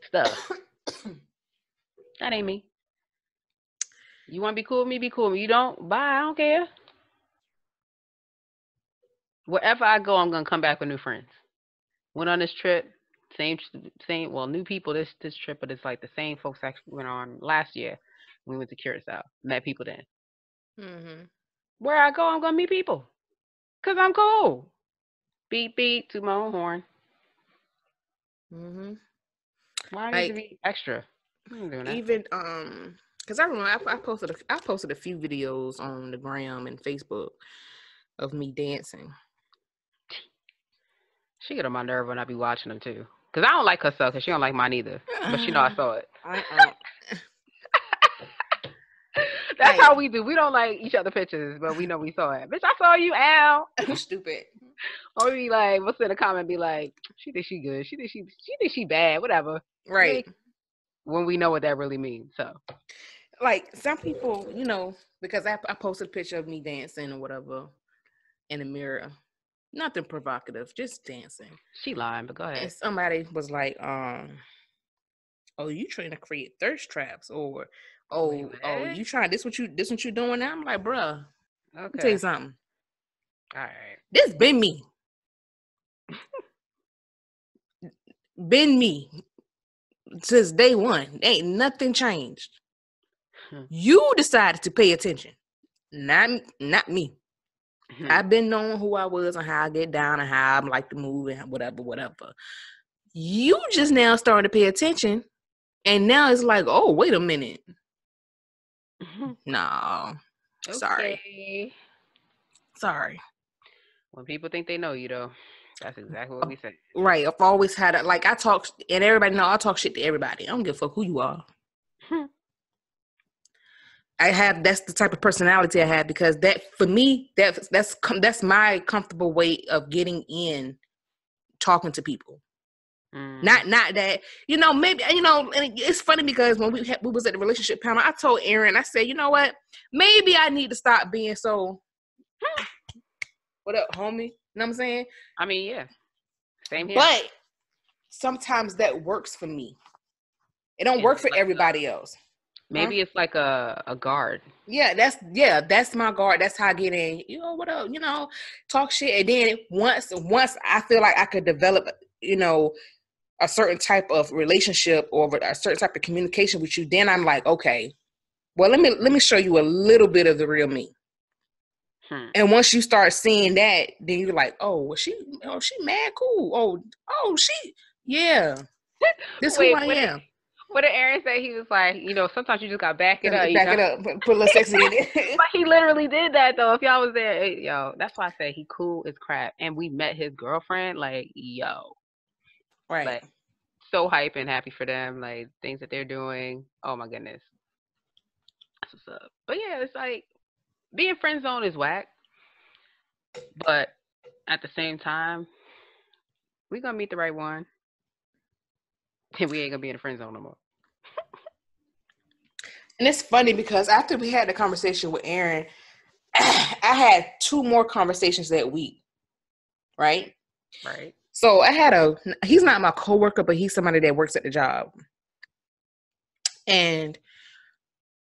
stuff? That ain't me. You want to be cool with me? Be cool with me. You don't? Bye. I don't care. Wherever I go, I'm gonna come back with new friends. Went on this trip, same. Well, new people this trip, but it's like the same folks I went on last year. We went to Curacao. Met people then. Mm-hmm. Where I go, I'm gonna meet people, cause I'm cool. Beep beep to my own horn. Mm-hmm. Why do I need to be extra? I'm doing that. Even because I remember I posted a few videos on the gram and Facebook of me dancing. She get on my nerve when I be watching them too, cause I don't like herself, cause she don't like mine either. But she know I saw it. That's Like, how we do. We don't like each other pictures, but we know we saw it. Bitch, I saw you, Al. You stupid. Or we like, we'll send a comment, be like, She thinks she good. She thinks she bad. Whatever. Right. When we know what that really means. So, like some people, because I posted a picture of me dancing or whatever in the mirror. Nothing provocative, just dancing. she lying, but go ahead. And somebody was like, oh, you trying to create thirst traps, or oh, you trying this what you doing now? I'm like, bruh, let me tell you something. All right. This been me. Been me since day one. Ain't nothing changed. You decided to pay attention, not me. I've been knowing who I was and how I get down and how I like to move and whatever. You just now starting to pay attention, and now it's like, oh, wait a minute. No, okay. Sorry. When people think they know you, though, that's exactly what we say. Right. I've always had it. Like I talk, and everybody know I talk shit to everybody. I don't give a fuck who you are. That's the type of personality I have, because that for me, that's my comfortable way of getting in, talking to people. Not that, maybe, and it's funny because when we was at the relationship panel, I told Aaron, I said, you know what, maybe I need to stop being so, what up, homie? You know what I'm saying? I mean, yeah. Same here. But sometimes that works for me. It don't work for everybody else. Maybe it's like a guard. Yeah, that's my guard. That's how I get in. What up? Talk shit. And then once I feel like I could develop, a certain type of relationship or a certain type of communication with you, then I'm like, okay, well, let me show you a little bit of the real me. And once you start seeing that, then you're like, oh, she mad cool. Oh, she, yeah. This who I am. What did Aaron say? He was like, sometimes you just got to back it up. Back it up. Put a little sexy in it. But he literally did that, though. If y'all was there, yo, that's why I say he cool as crap. And we met his girlfriend, like, yo. Right. Like, so hype and happy for them. Like, things that they're doing. Oh, my goodness. That's what's up. But, yeah, it's like, being friend zone is whack. But at the same time, we going to meet the right one. And we ain't going to be in the friend zone no more. And it's funny because after we had the conversation with Aaron, I had 2 more conversations that week. Right? Right. So he's not my coworker, but he's somebody that works at the job. And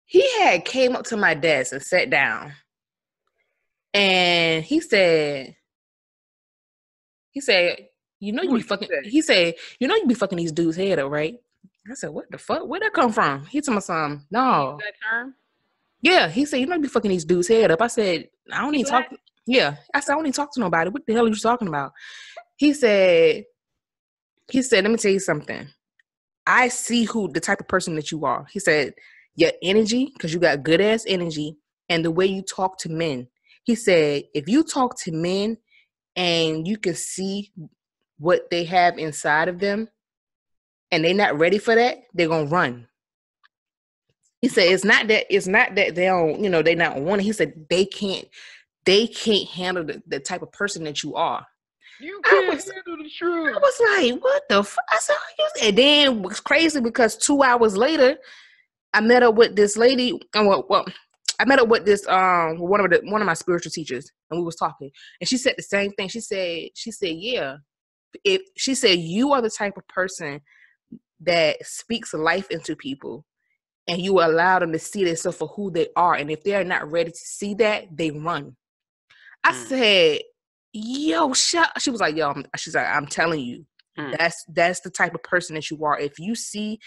he had came up to my desk and sat down. And he said, you be fucking, he said, you be fucking these dudes' head up, right? I said, what the fuck? Where'd that come from? He told me something. No. That term? Yeah. He said, you be fucking these dudes' head up. I said, I don't even talk. Yeah. I said, I don't even talk to nobody. What the hell are you talking about? He said, let me tell you something. I see the type of person that you are. He said, your energy, because you got good ass energy, and the way you talk to men. He said, if you talk to men and you can see what they have inside of them and they're not ready for that, they're going to run. He said, it's not that they don't, they not want it. He said, they can't handle the type of person that you are. You can't handle the truth. I was like, what the fuck? I said, and then it was crazy because 2 hours later, I met up with this lady. Well, I met up with this one of my spiritual teachers, and we was talking, and she said the same thing. She said, yeah. She said, you are the type of person that speaks life into people, and you allow them to see themselves for who they are. And if they're not ready to see that, they run. I said, yo, shut. She was like, yo, she's like, I'm telling you, that's the type of person that you are. If you see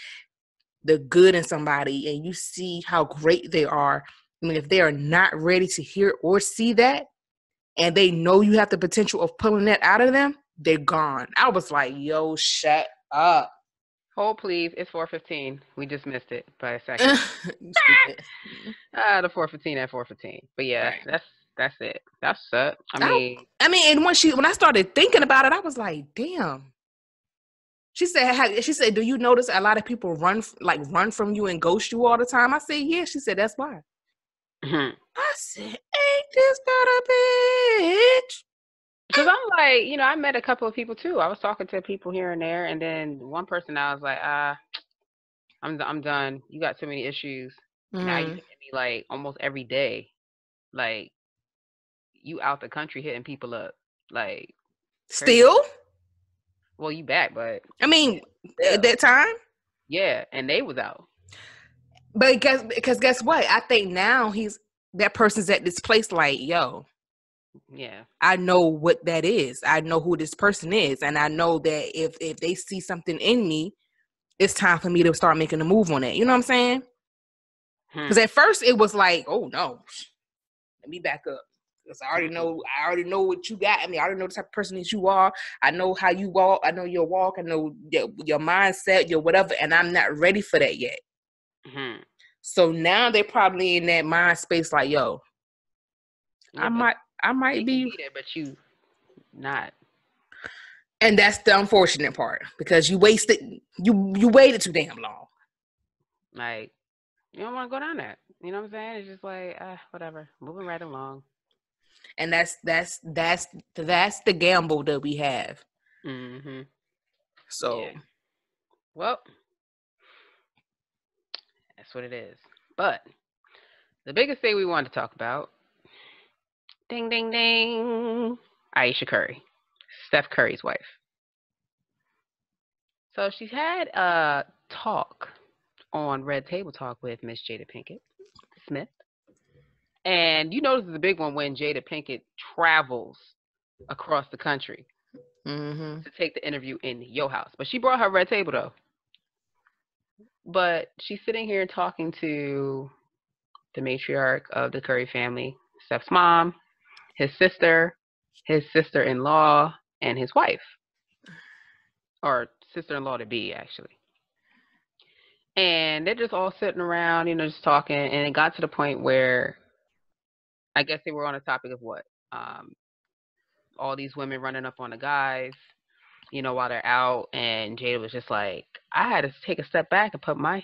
the good in somebody and you see how great they are, I mean, if they are not ready to hear or see that, and they know you have the potential of pulling that out of them, they're gone. I was like, yo, shut up. Hold, please. It's 4:15. We just missed it by a second. The 4:15 at 4:15. But yeah, right. That's it. That's it. I mean, and when I started thinking about it, I was like, damn. She said, do you notice a lot of people run from you and ghost you all the time? I said, yeah. She said, that's why. I said, ain't this about a bitch? Because I'm like, I met a couple of people too. I was talking to people here and there, and then one person I was like, I'm done. You got too many issues. Now you Mm. hit me like almost every day. Like you out the country hitting people up. Like crazy. Still, Well, you back, but I mean, at still, that time. yeah. And they was out. But guess what? I think now that person's at this place like, yo, Yeah. I know what that is. I know who this person is, and I know that if they see something in me, it's time for me to start making a move on it. You know what I'm saying? Because Hmm. at first it was like, oh no, let me back up. Because I already know what you got. I mean, I already know the type of person that you are. I know how you walk. I know your walk. I know your mindset, your whatever, and I'm not ready for that yet. Hmm. So now they're probably in that mind space, like, yo, I Yeah, but might, I they might can be, be there, but you not. and that's the unfortunate part because you waited too damn long. Like you don't want to go down that. You know what I'm saying? It's just like whatever, moving right along. And that's the gamble that we have. Hmm. Yeah. So Well, that's what it is. But the biggest thing we wanted to talk about, ding, ding, ding, Ayesha Curry, Steph Curry's wife. So she's had a talk on Red Table Talk with Miss Jada Pinkett Smith. And you notice it's a big one when Jada Pinkett travels across the country mm-hmm. to take the interview in your house. But she brought her red table though. But she's sitting here talking to the matriarch of the Curry family, Steph's mom, his sister in law, and his wife. Or sister in law to be, actually. And they're just all sitting around, just talking. And it got to the point where I guess they were on a topic of what? Um, all these women running up on the guys, while they're out. And Jada was just like, I had to take a step back and put my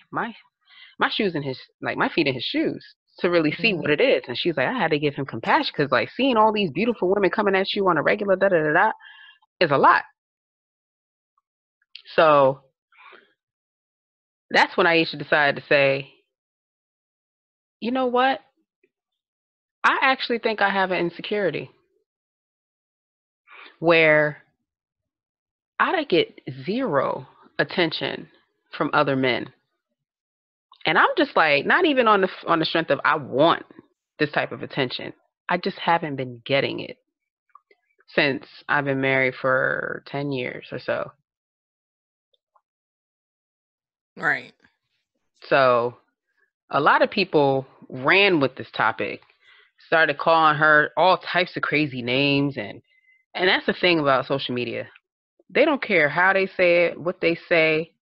shoes in his, like my feet in his shoes to really see Mm-hmm. what it is. And she's like, I had to give him compassion because like seeing all these beautiful women coming at you on a regular da da da da is a lot. So that's when Aisha decided to say, you know what? I actually think I have an insecurity where I get zero attention from other men. And I'm just like, not even on the strength of I want this type of attention. I just haven't been getting it since I've been married for 10 years or so. Right. So a lot of people ran with this topic, started calling her all types of crazy names, and that's the thing about social media. They don't care how they say it, what they say,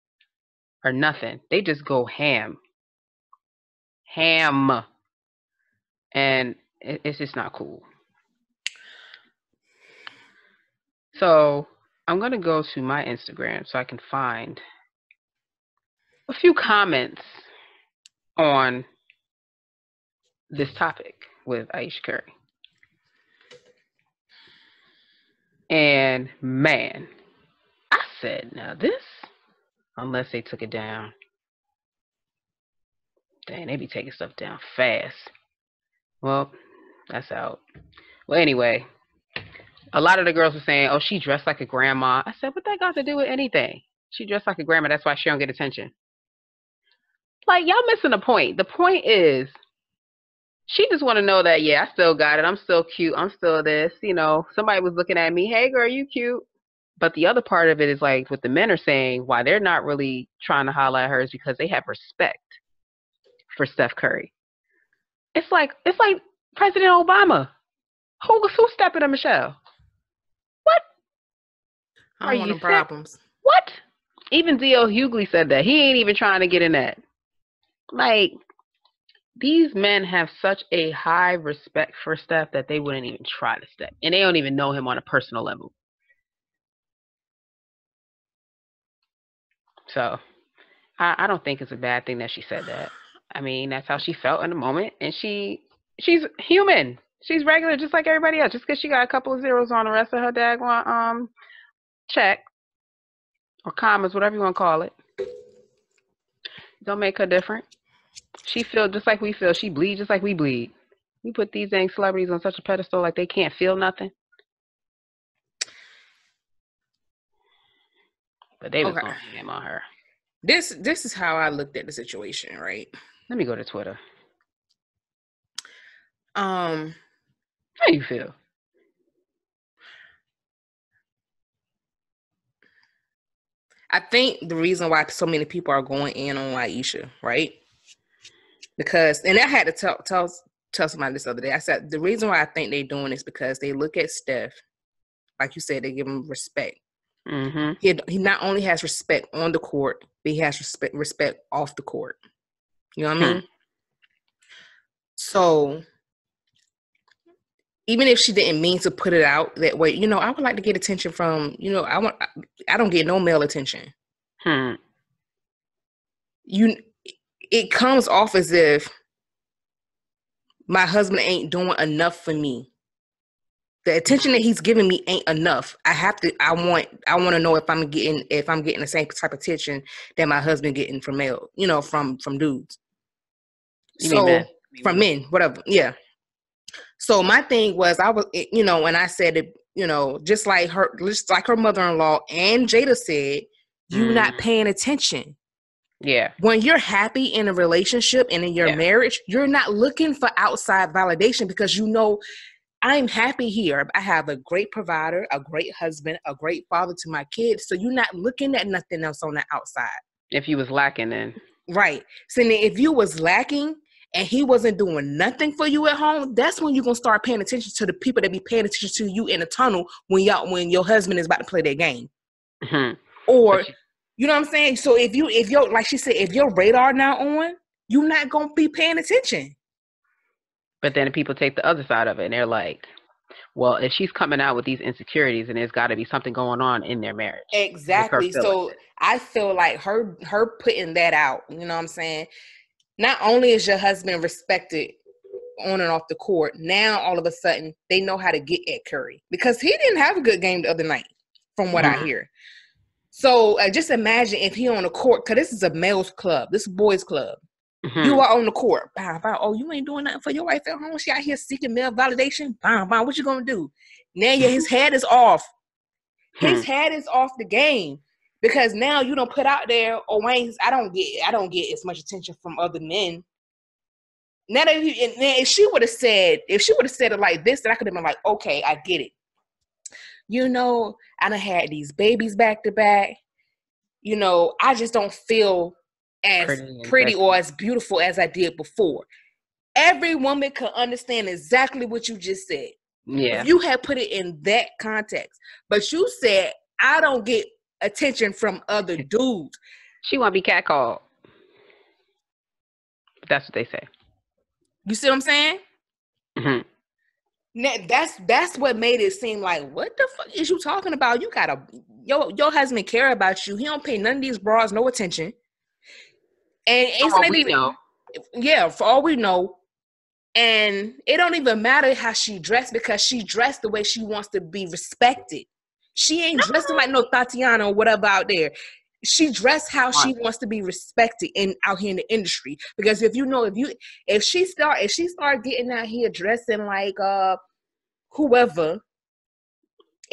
or nothing. They just go ham. Ham. And it's just not cool. So I'm going to go to my Instagram so I can find a few comments on this topic with Ayesha Curry. And man, I said, now this, unless they took it down. Dang, they be taking stuff down fast. Well, that's out. Well, anyway, a lot of the girls were saying, oh, she dressed like a grandma. I said, what that got to do with anything? She dressed like a grandma. That's why she don't get attention. Like, y'all missing the point. The point is, she just want to know that, yeah, I still got it. I'm still cute. I'm still this. Somebody was looking at me. Hey, girl, you cute. But the other part of it is like what the men are saying, why they're not really trying to highlight her is because they have respect for Steph Curry. It's like President Obama. Who's stepping to Michelle? What? I Are don't want you no sick? problems. What? Even D.L. Hughley said that. He ain't even trying to get in that. Like, these men have such a high respect for Steph that they wouldn't even try to step. And they don't even know him on a personal level. So I don't think it's a bad thing that she said that. I mean, that's how she felt in the moment. And she's human. She's regular, just like everybody else. Just because she got a couple of zeros on the rest of her daggone check or commas, whatever you want to call it, don't make her different. She feel just like we feel. She bleed just like we bleed. We put these dang celebrities on such a pedestal like they can't feel nothing. But they was Okay. going ham on her. This is how I looked at the situation, right? Let me go to Twitter. How you feel? I think the reason why so many people are going in on Ayesha, right? Because, and I had to tell somebody this other day. I said the reason why I think they're doing this because they look at Steph, like you said, they give him respect. Mm-hmm. He not only has respect on the court, but he has respect off the court. You know what I mean? So even if she didn't mean to put it out that way, you know, I would like to get attention from, you know, I don't get no male attention. It comes off as if my husband ain't doing enough for me. The attention that he's giving me ain't enough. I want to know if I'm getting the same type of attention that my husband getting from male, you know, from dudes. You mean men? From men, whatever. Yeah. So my thing was, you know, and I said it, you know, just like her mother-in-law and Jada said, you not paying attention. Yeah. When you're happy in a relationship and in your marriage, you're not looking for outside validation because you know, I'm happy here. I have a great provider, a great husband, a great father to my kids. So you're not looking at nothing else on the outside. If you was lacking then. Right. So then if you was lacking and he wasn't doing nothing for you at home, that's when you're going to start paying attention to the people that be paying attention to you in the tunnel when your husband is about to play their game. Mm-hmm. Or, you know what I'm saying? So if you're, like she said, if your radar not on, you're not going to be paying attention. But then people take the other side of it and they're like, well, if she's coming out with these insecurities, and there's got to be something going on in their marriage. Exactly. So I feel like her putting that out, you know what I'm saying? Not only is your husband respected on and off the court, now all of a sudden they know how to get at Curry because he didn't have a good game the other night, from what I hear. So just imagine if he on the court, because this is a male's club, this is a boys' club. Mm-hmm. You are on the court. Bow, bow. Oh, you ain't doing nothing for your wife at home. She out here seeking male validation. Bow, bow. What you gonna do? Now his head is off. His head is off the game because now you don't put out there. Oh, Wayne, I don't get as much attention from other men. Now that if she would have said it like this, then I could have been like, okay, I get it. You know, I done had these babies back to back. You know, I just don't feel as pretty or as beautiful as I did before. Every woman could understand exactly what you just said. Yeah. If you had put it in that context. But you said, I don't get attention from other dudes. She want to be catcalled. That's what they say. You see what I'm saying? Mm-hmm. Now, that's what made it seem like, what the fuck is you talking about? You got your husband care about you. He don't pay none of these bras no attention. And it's not even, yeah, for all we know. And it don't even matter how she dressed because she dressed the way she wants to be respected. She ain't dressing like no Tatiana or whatever out there. She dressed how she wants to be respected out here in the industry. Because if she start getting out here dressing like whoever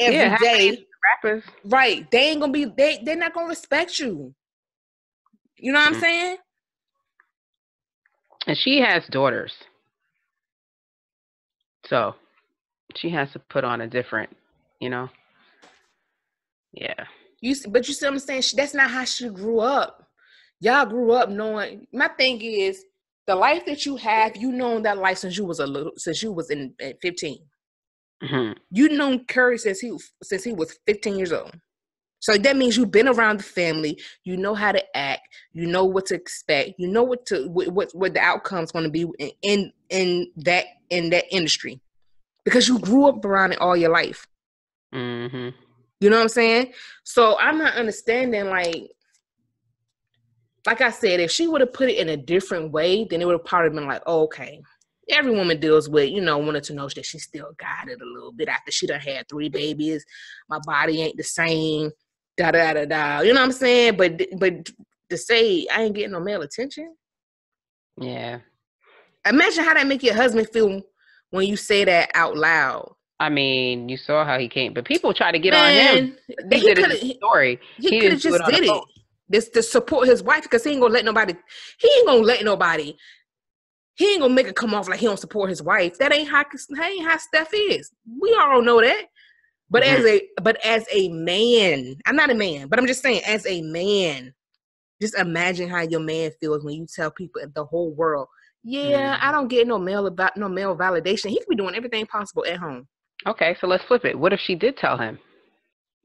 every day, rappers, right? They ain't gonna be they're not gonna respect you. You know what I'm saying? And she has daughters. So she has to put on a different, you know. Yeah. But you see what I'm saying? That's not how she grew up. Y'all grew up knowing. My thing is the life that you have. You known that life since you was in 15. Mm-hmm. You known Curry since he was 15 years old. So that means you've been around the family. You know how to act. You know what to expect. You know what the outcome's going to be in that industry because you grew up around it all your life. Mm-hmm. You know what I'm saying? So I'm not understanding, like I said, if she would have put it in a different way, then it would have probably been like, oh, okay. every woman deals with, wanting to know that she still got it a little bit after she done had 3 babies. My body ain't the same. Da da da da. You know what I'm saying? But to say I ain't getting no male attention. Yeah. Imagine how that make your husband feel when you say that out loud. I mean, you saw how he came, but people try to get on Man, him. He did it in the story. He He could have didn't do it just on the did it. post. This to support his wife because he ain't gonna let nobody. He ain't gonna let nobody. He ain't gonna make it come off like he don't support his wife. That ain't how Steph is. We all know that. But as a man, I'm not a man, but I'm just saying, as a man, just imagine how your man feels when you tell people in the whole world, yeah, I don't get no male validation. He could be doing everything possible at home. Okay, so let's flip it. What if she did tell him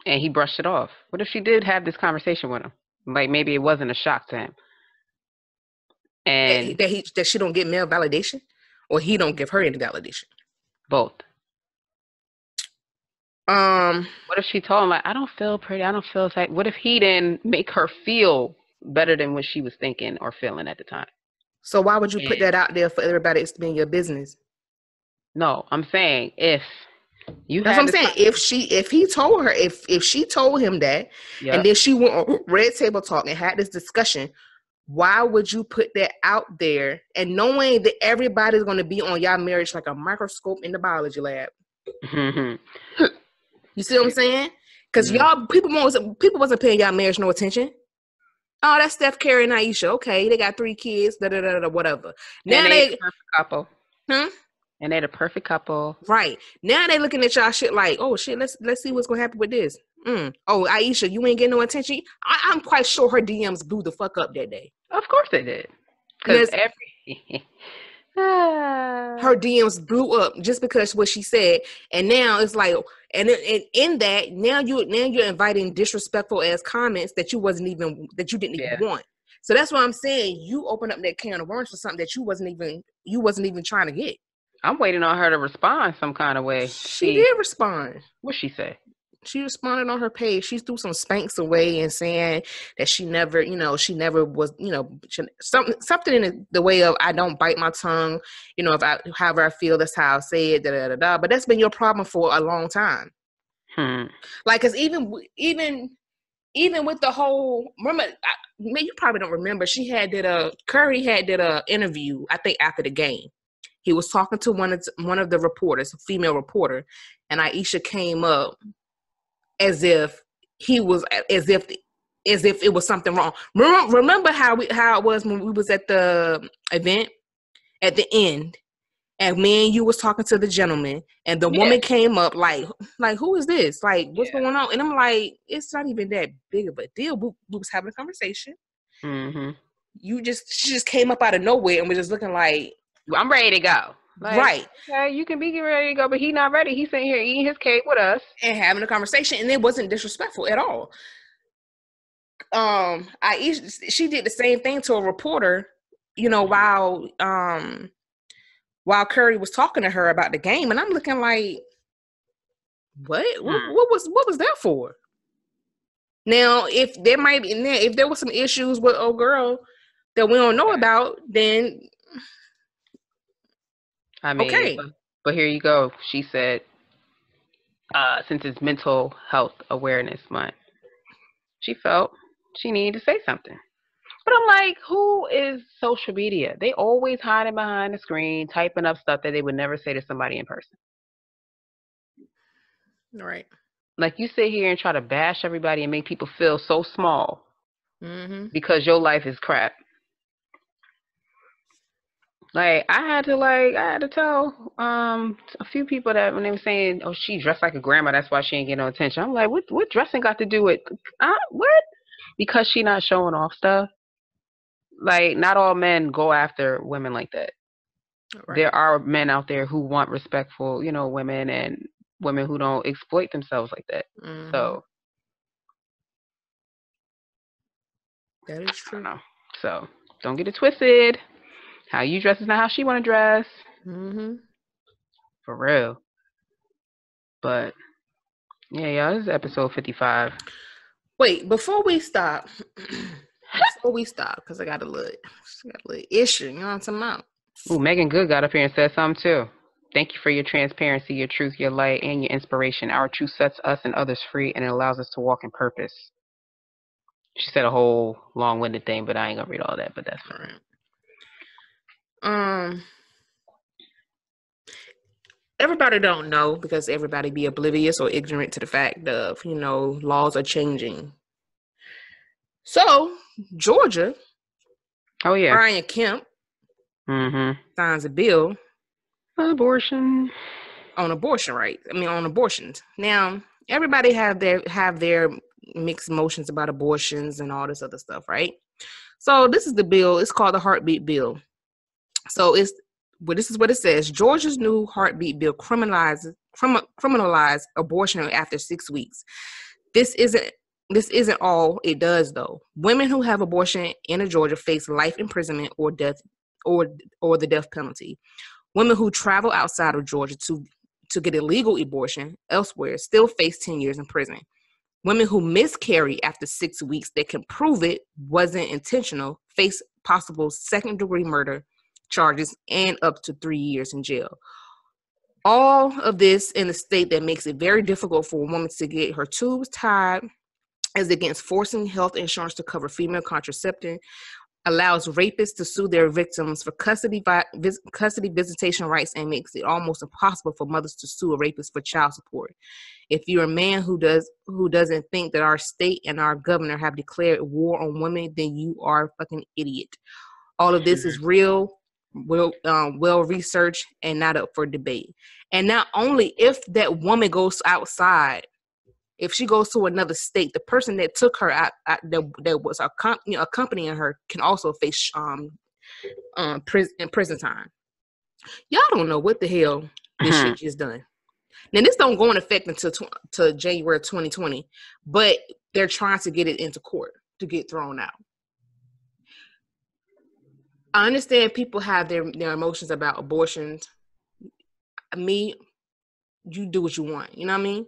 and he brushed it off? What if she did have this conversation with him? Like maybe it wasn't a shock to him. And that she don't get male validation, or he don't give her any validation. Both. What if she told him like, I don't feel pretty, I don't feel like? What if he didn't make her feel better than what she was thinking or feeling at the time? So why would you put that out there for everybody to be in your business? No, I'm saying if you That's what I'm saying. If he told her, if she told him that, and then she went on Red Table Talk and had this discussion, why would you put that out there and knowing that everybody's going to be on y'all marriage like a microscope in the biology lab? You see what I'm saying? Because y'all people wasn't paying y'all marriage no attention. Oh, that's Steph Curry and Ayesha. Okay, they got 3 kids. Whatever. Now they the perfect couple. And they're the perfect couple. Right. Now they looking at y'all shit like, oh shit, let's see what's gonna happen with this. Oh, Ayesha, you ain't getting no attention. I'm quite sure her DMs blew the fuck up that day. Of course they did. Because her DMs blew up just because what she said, and now it's like, and in that now you're inviting disrespectful ass comments that you didn't even want. So that's what I'm saying. You open up that can of worms for something that you wasn't even trying to get. I'm waiting on her to respond some kind of way. She did respond. What'd she say? She responded on her page. She threw some spanks away and saying that she never was, something in the way of, I don't bite my tongue. However I feel, that's how I say it. But that's been your problem for a long time. Like, cause even with the whole, remember, you probably don't remember. Curry had a interview, I think, after the game. He was talking to one of the reporters, a female reporter, and Ayesha came up as if it was something wrong. Remember how it was when we was at the event at the end, and me and you was talking to the gentleman, and the woman came up like who is this? Like, what's going on? And I'm like, it's not even that big of a deal. We was having a conversation. She just came up out of nowhere and was just looking like, I'm ready to go. Like, right. Okay, you can be ready to go, but he's not ready. He's sitting here eating his cake with us and having a conversation, and it wasn't disrespectful at all. She did the same thing to a reporter, while Curry was talking to her about the game, and I'm looking like, what was that for? Now, if there was some issues with old girl that we don't know about, then I mean, okay. But here you go. She said, since it's Mental Health Awareness Month, she felt she needed to say something. But I'm like, who is social media? They always hiding behind the screen, typing up stuff that they would never say to somebody in person. Right. Like, you sit here and try to bash everybody and make people feel so small because your life is crap. Like, I had to tell a few people that when they were saying, oh, she dressed like a grandma, that's why she ain't getting no attention. I'm like, what dressing got to do with what? Because she not showing off stuff. Like, not all men go after women like that. Right. There are men out there who want respectful, women, and women who don't exploit themselves like that. So that is true. I don't know. So don't get it twisted. How you dress is not how she want to dress. For real. But yeah, y'all, this is episode 55. Wait, before we stop, because I got a little issue, you know what I'm talking about? Ooh, Megan Good got up here and said something too. Thank you for your transparency, your truth, your light, and your inspiration. Our truth sets us and others free, and it allows us to walk in purpose. She said a whole long-winded thing, but I ain't gonna read all that. But that's fine. Everybody don't know because everybody be oblivious or ignorant to the fact of, laws are changing. So, Georgia, Oh yeah, Brian Kemp signs a bill abortion on abortion rights. On abortions. Now, everybody have their mixed emotions about abortions and all this other stuff, right? So this is the bill. It's called the Heartbeat Bill. So this is what it says. Georgia's new Heartbeat Bill criminalize abortion after 6 weeks. This isn't all it does, though. Women who have abortion in Georgia face life imprisonment or death, or the death penalty. Women who travel outside of Georgia to get a legal abortion elsewhere still face 10 years in prison. Women who miscarry after 6 weeks that can prove it wasn't intentional face possible second-degree murder charges and up to 3 years in jail. All of this in a state that makes it very difficult for a woman to get her tubes tied, as against forcing health insurance to cover female contraception, allows rapists to sue their victims for custody visitation rights, and makes it almost impossible for mothers to sue a rapist for child support. If you're a man who doesn't think that our state and our governor have declared war on women, then you are a fucking idiot. All of this is real, well researched, and not up for debate. And not only if that woman goes outside, if she goes to another state, the person that took her out, that was accompanying her, can also face prison time. Y'all don't know what the hell this shit just done. Now, this don't go in effect until to January 2020, but they're trying to get it into court to get thrown out. I understand people have their emotions about abortions. You do what you want. You know what I mean?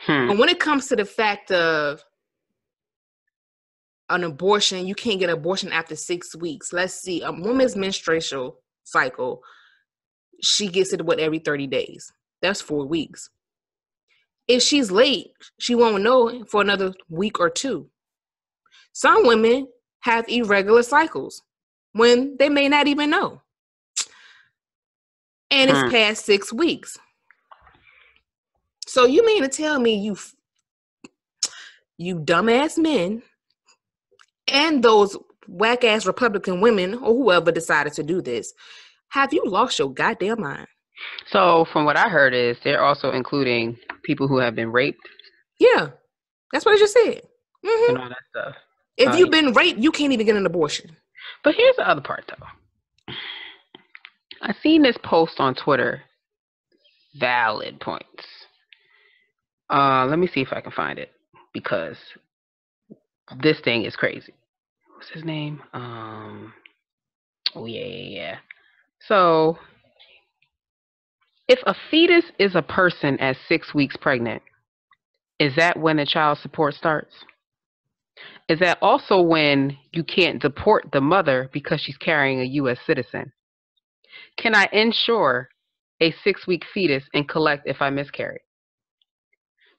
But when it comes to the fact of an abortion, you can't get an abortion after 6 weeks. Let's see, a woman's menstrual cycle, she gets it every 30 days. That's 4 weeks. If she's late, she won't know for another week or two. Some women have irregular cycles when they may not even know. And it's past 6 weeks. So you mean to tell me you dumbass men and those whack-ass Republican women or whoever decided to do this, have you lost your goddamn mind? So from what I heard is they're also including people who have been raped. Yeah, that's what I just said. And all that stuff. If you've been raped, you can't even get an abortion. But here's the other part, though. I seen this post on Twitter. Valid points. Let me see if I can find it, because this thing is crazy. What's his name? Oh yeah. So, if a fetus is a person at 6 weeks pregnant, is that when the child support starts? Is that also when you can't deport the mother because she's carrying a U.S. citizen? Can I insure a 6-week fetus and collect if I miscarry?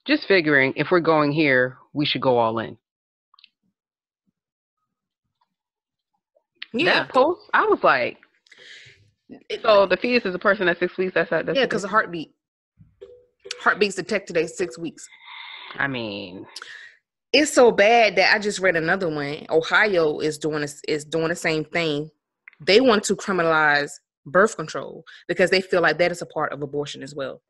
Just figuring, if we're going here, we should go all in. Yeah. That post, I was like, so the fetus is a person at 6 weeks? That's yeah, because of heartbeat. Heartbeat's detected at 6 weeks. I mean, it's so bad that I just read another one. Ohio is doing the same thing. They want to criminalize birth control because they feel like that is a part of abortion as well.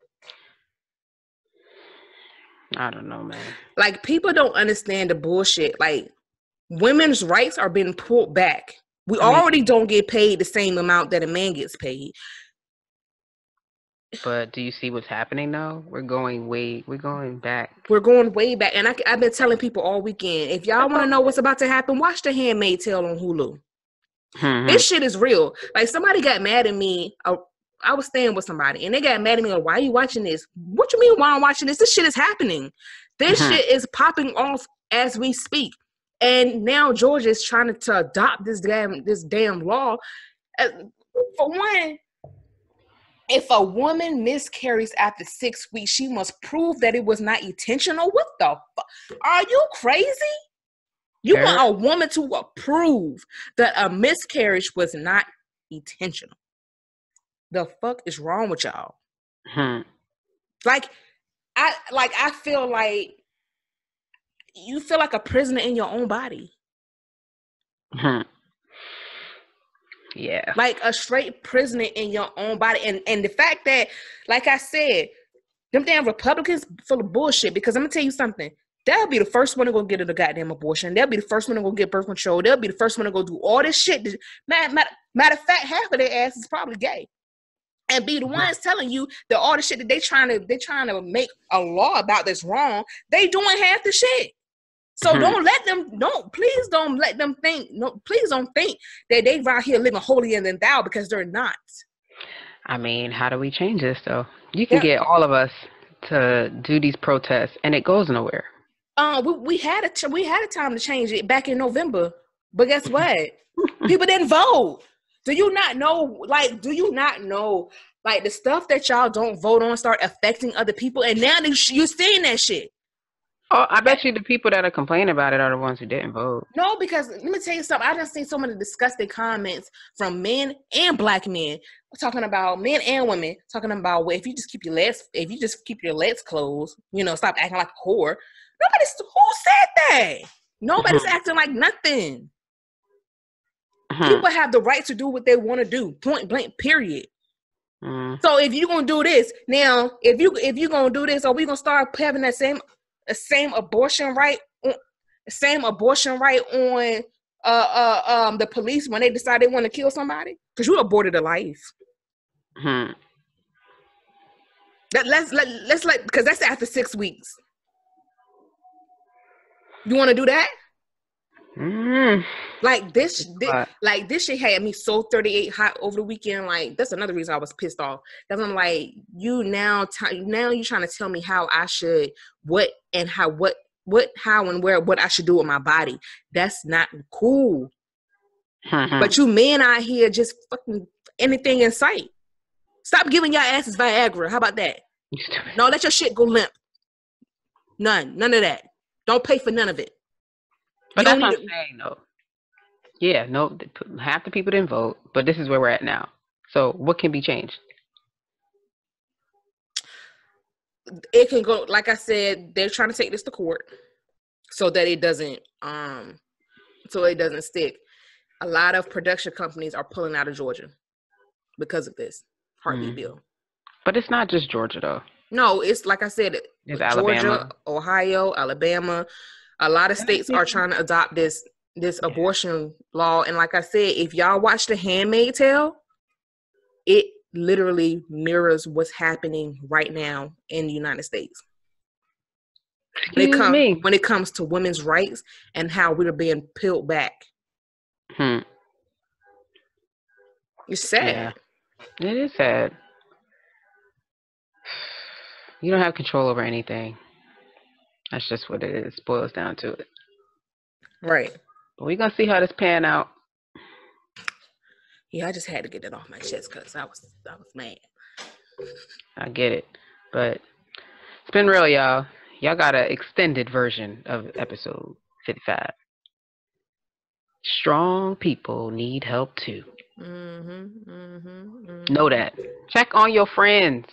I don't know, man. Like, people don't understand the bullshit. Like, women's rights are being pulled back. We already don't get paid the same amount that a man gets paid. But do you see what's happening now? We're going back. We're going way back. And I've been telling people all weekend, if y'all want to know what's about to happen, watch The Handmaid's Tale on Hulu. This shit is real. Like, somebody got mad at me. I was staying with somebody, and they got mad at me. Like, why are you watching this? What you mean, why I'm watching this? This shit is happening. This shit is popping off as we speak. And now Georgia is trying to adopt this damn law. For one, if a woman miscarries after 6 weeks, she must prove that it was not intentional. What the fuck? Are you crazy? You want a woman to prove that a miscarriage was not intentional. The fuck is wrong with y'all? Like, I feel like you feel like a prisoner in your own body. Yeah. Like a straight prisoner in your own body. And the fact that, like I said, them damn Republicans full of bullshit, because I'm gonna tell you something. They'll be the first one to go get a goddamn abortion. They'll be the first one to go get birth control. They'll be the first one to go do all this shit. Matter of fact, half of their ass is probably gay. And be the ones telling you that all the shit that they trying to make a law about that's wrong. They doing half the shit. So please don't let them think, please don't think that they out here living holier than thou, because they're not. I mean, how do we change this though? You can get all of us to do these protests and it goes nowhere. We had a time to change it back in November, but guess what? People didn't vote. Do you not know, like, the stuff that y'all don't vote on start affecting other people, and now you're seeing that shit. Oh, I bet you the people that are complaining about it are the ones who didn't vote. No, because let me tell you something. I just seen so many disgusting comments from men and black men talking about, men and women talking about, well, if you just keep your legs closed, stop acting like a whore. Who said that? Nobody's acting like nothing. People have the right to do what they want to do, point blank, period. So if you're gonna do this now, if you're gonna do this, are we gonna start having that same abortion right on the police when they decide they want to kill somebody? Because you aborted a life. Let's because that's after 6 weeks. You want to do that? Like this shit had me so 38 hot over the weekend. Like, that's another reason I was pissed off. Because I'm like, now you're trying to tell me how I should, what and what I should do with my body. That's not cool. But you men out here just fucking anything in sight. Stop giving your asses Viagra. How about that? No, let your shit go limp. None of that. Don't pay for none of it. But that's what I'm saying, though. Yeah, no, half the people didn't vote, but this is where we're at now. So what can be changed? It can go, like I said, they're trying to take this to court so that it doesn't stick. A lot of production companies are pulling out of Georgia because of this heartbeat bill. But it's not just Georgia, though. No, it's like I said, it's Georgia, Alabama, Ohio, Alabama. A lot of states are trying to adopt this abortion law. And like I said, if y'all watch The Handmaid's Tale, it literally mirrors what's happening right now in the United States. When it comes to women's rights and how we're being peeled back. It's sad. Yeah. It is sad. You don't have control over anything. That's just what it is. Boils down to it. Right. But we're going to see how this pan out. Yeah, I just had to get it off my chest because I was mad. I get it. But it's been real, y'all. Y'all got an extended version of episode 55. Strong people need help too. Know that. Check on your friends.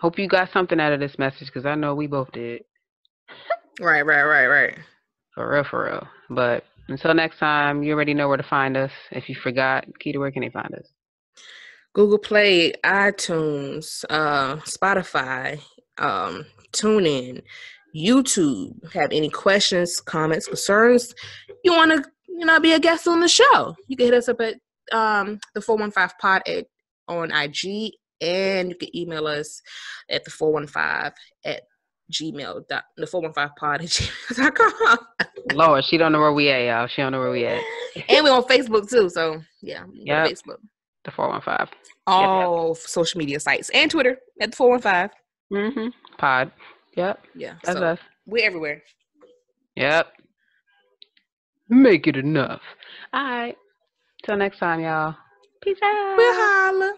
Hope you got something out of this message, because I know we both did. Right. For real. But until next time, you already know where to find us. If you forgot, Keita, where can they find us? Google Play, iTunes, Spotify, TuneIn, YouTube. Have any questions, comments, concerns? You want to, be a guest on the show? You can hit us up at the 415 pod on IG, and you can email us at the 415 at gmail. The 415 pod at gmail.com. Lord, she don't know where we at, y'all. She don't know where we at. And we're on Facebook too, so yeah, Facebook. The 415. All social media sites and Twitter at the 415. Pod. Yep. Yeah. That's us. We're everywhere. Yep. Make it enough. All right. Till next time, y'all. Peace We'll out. holla.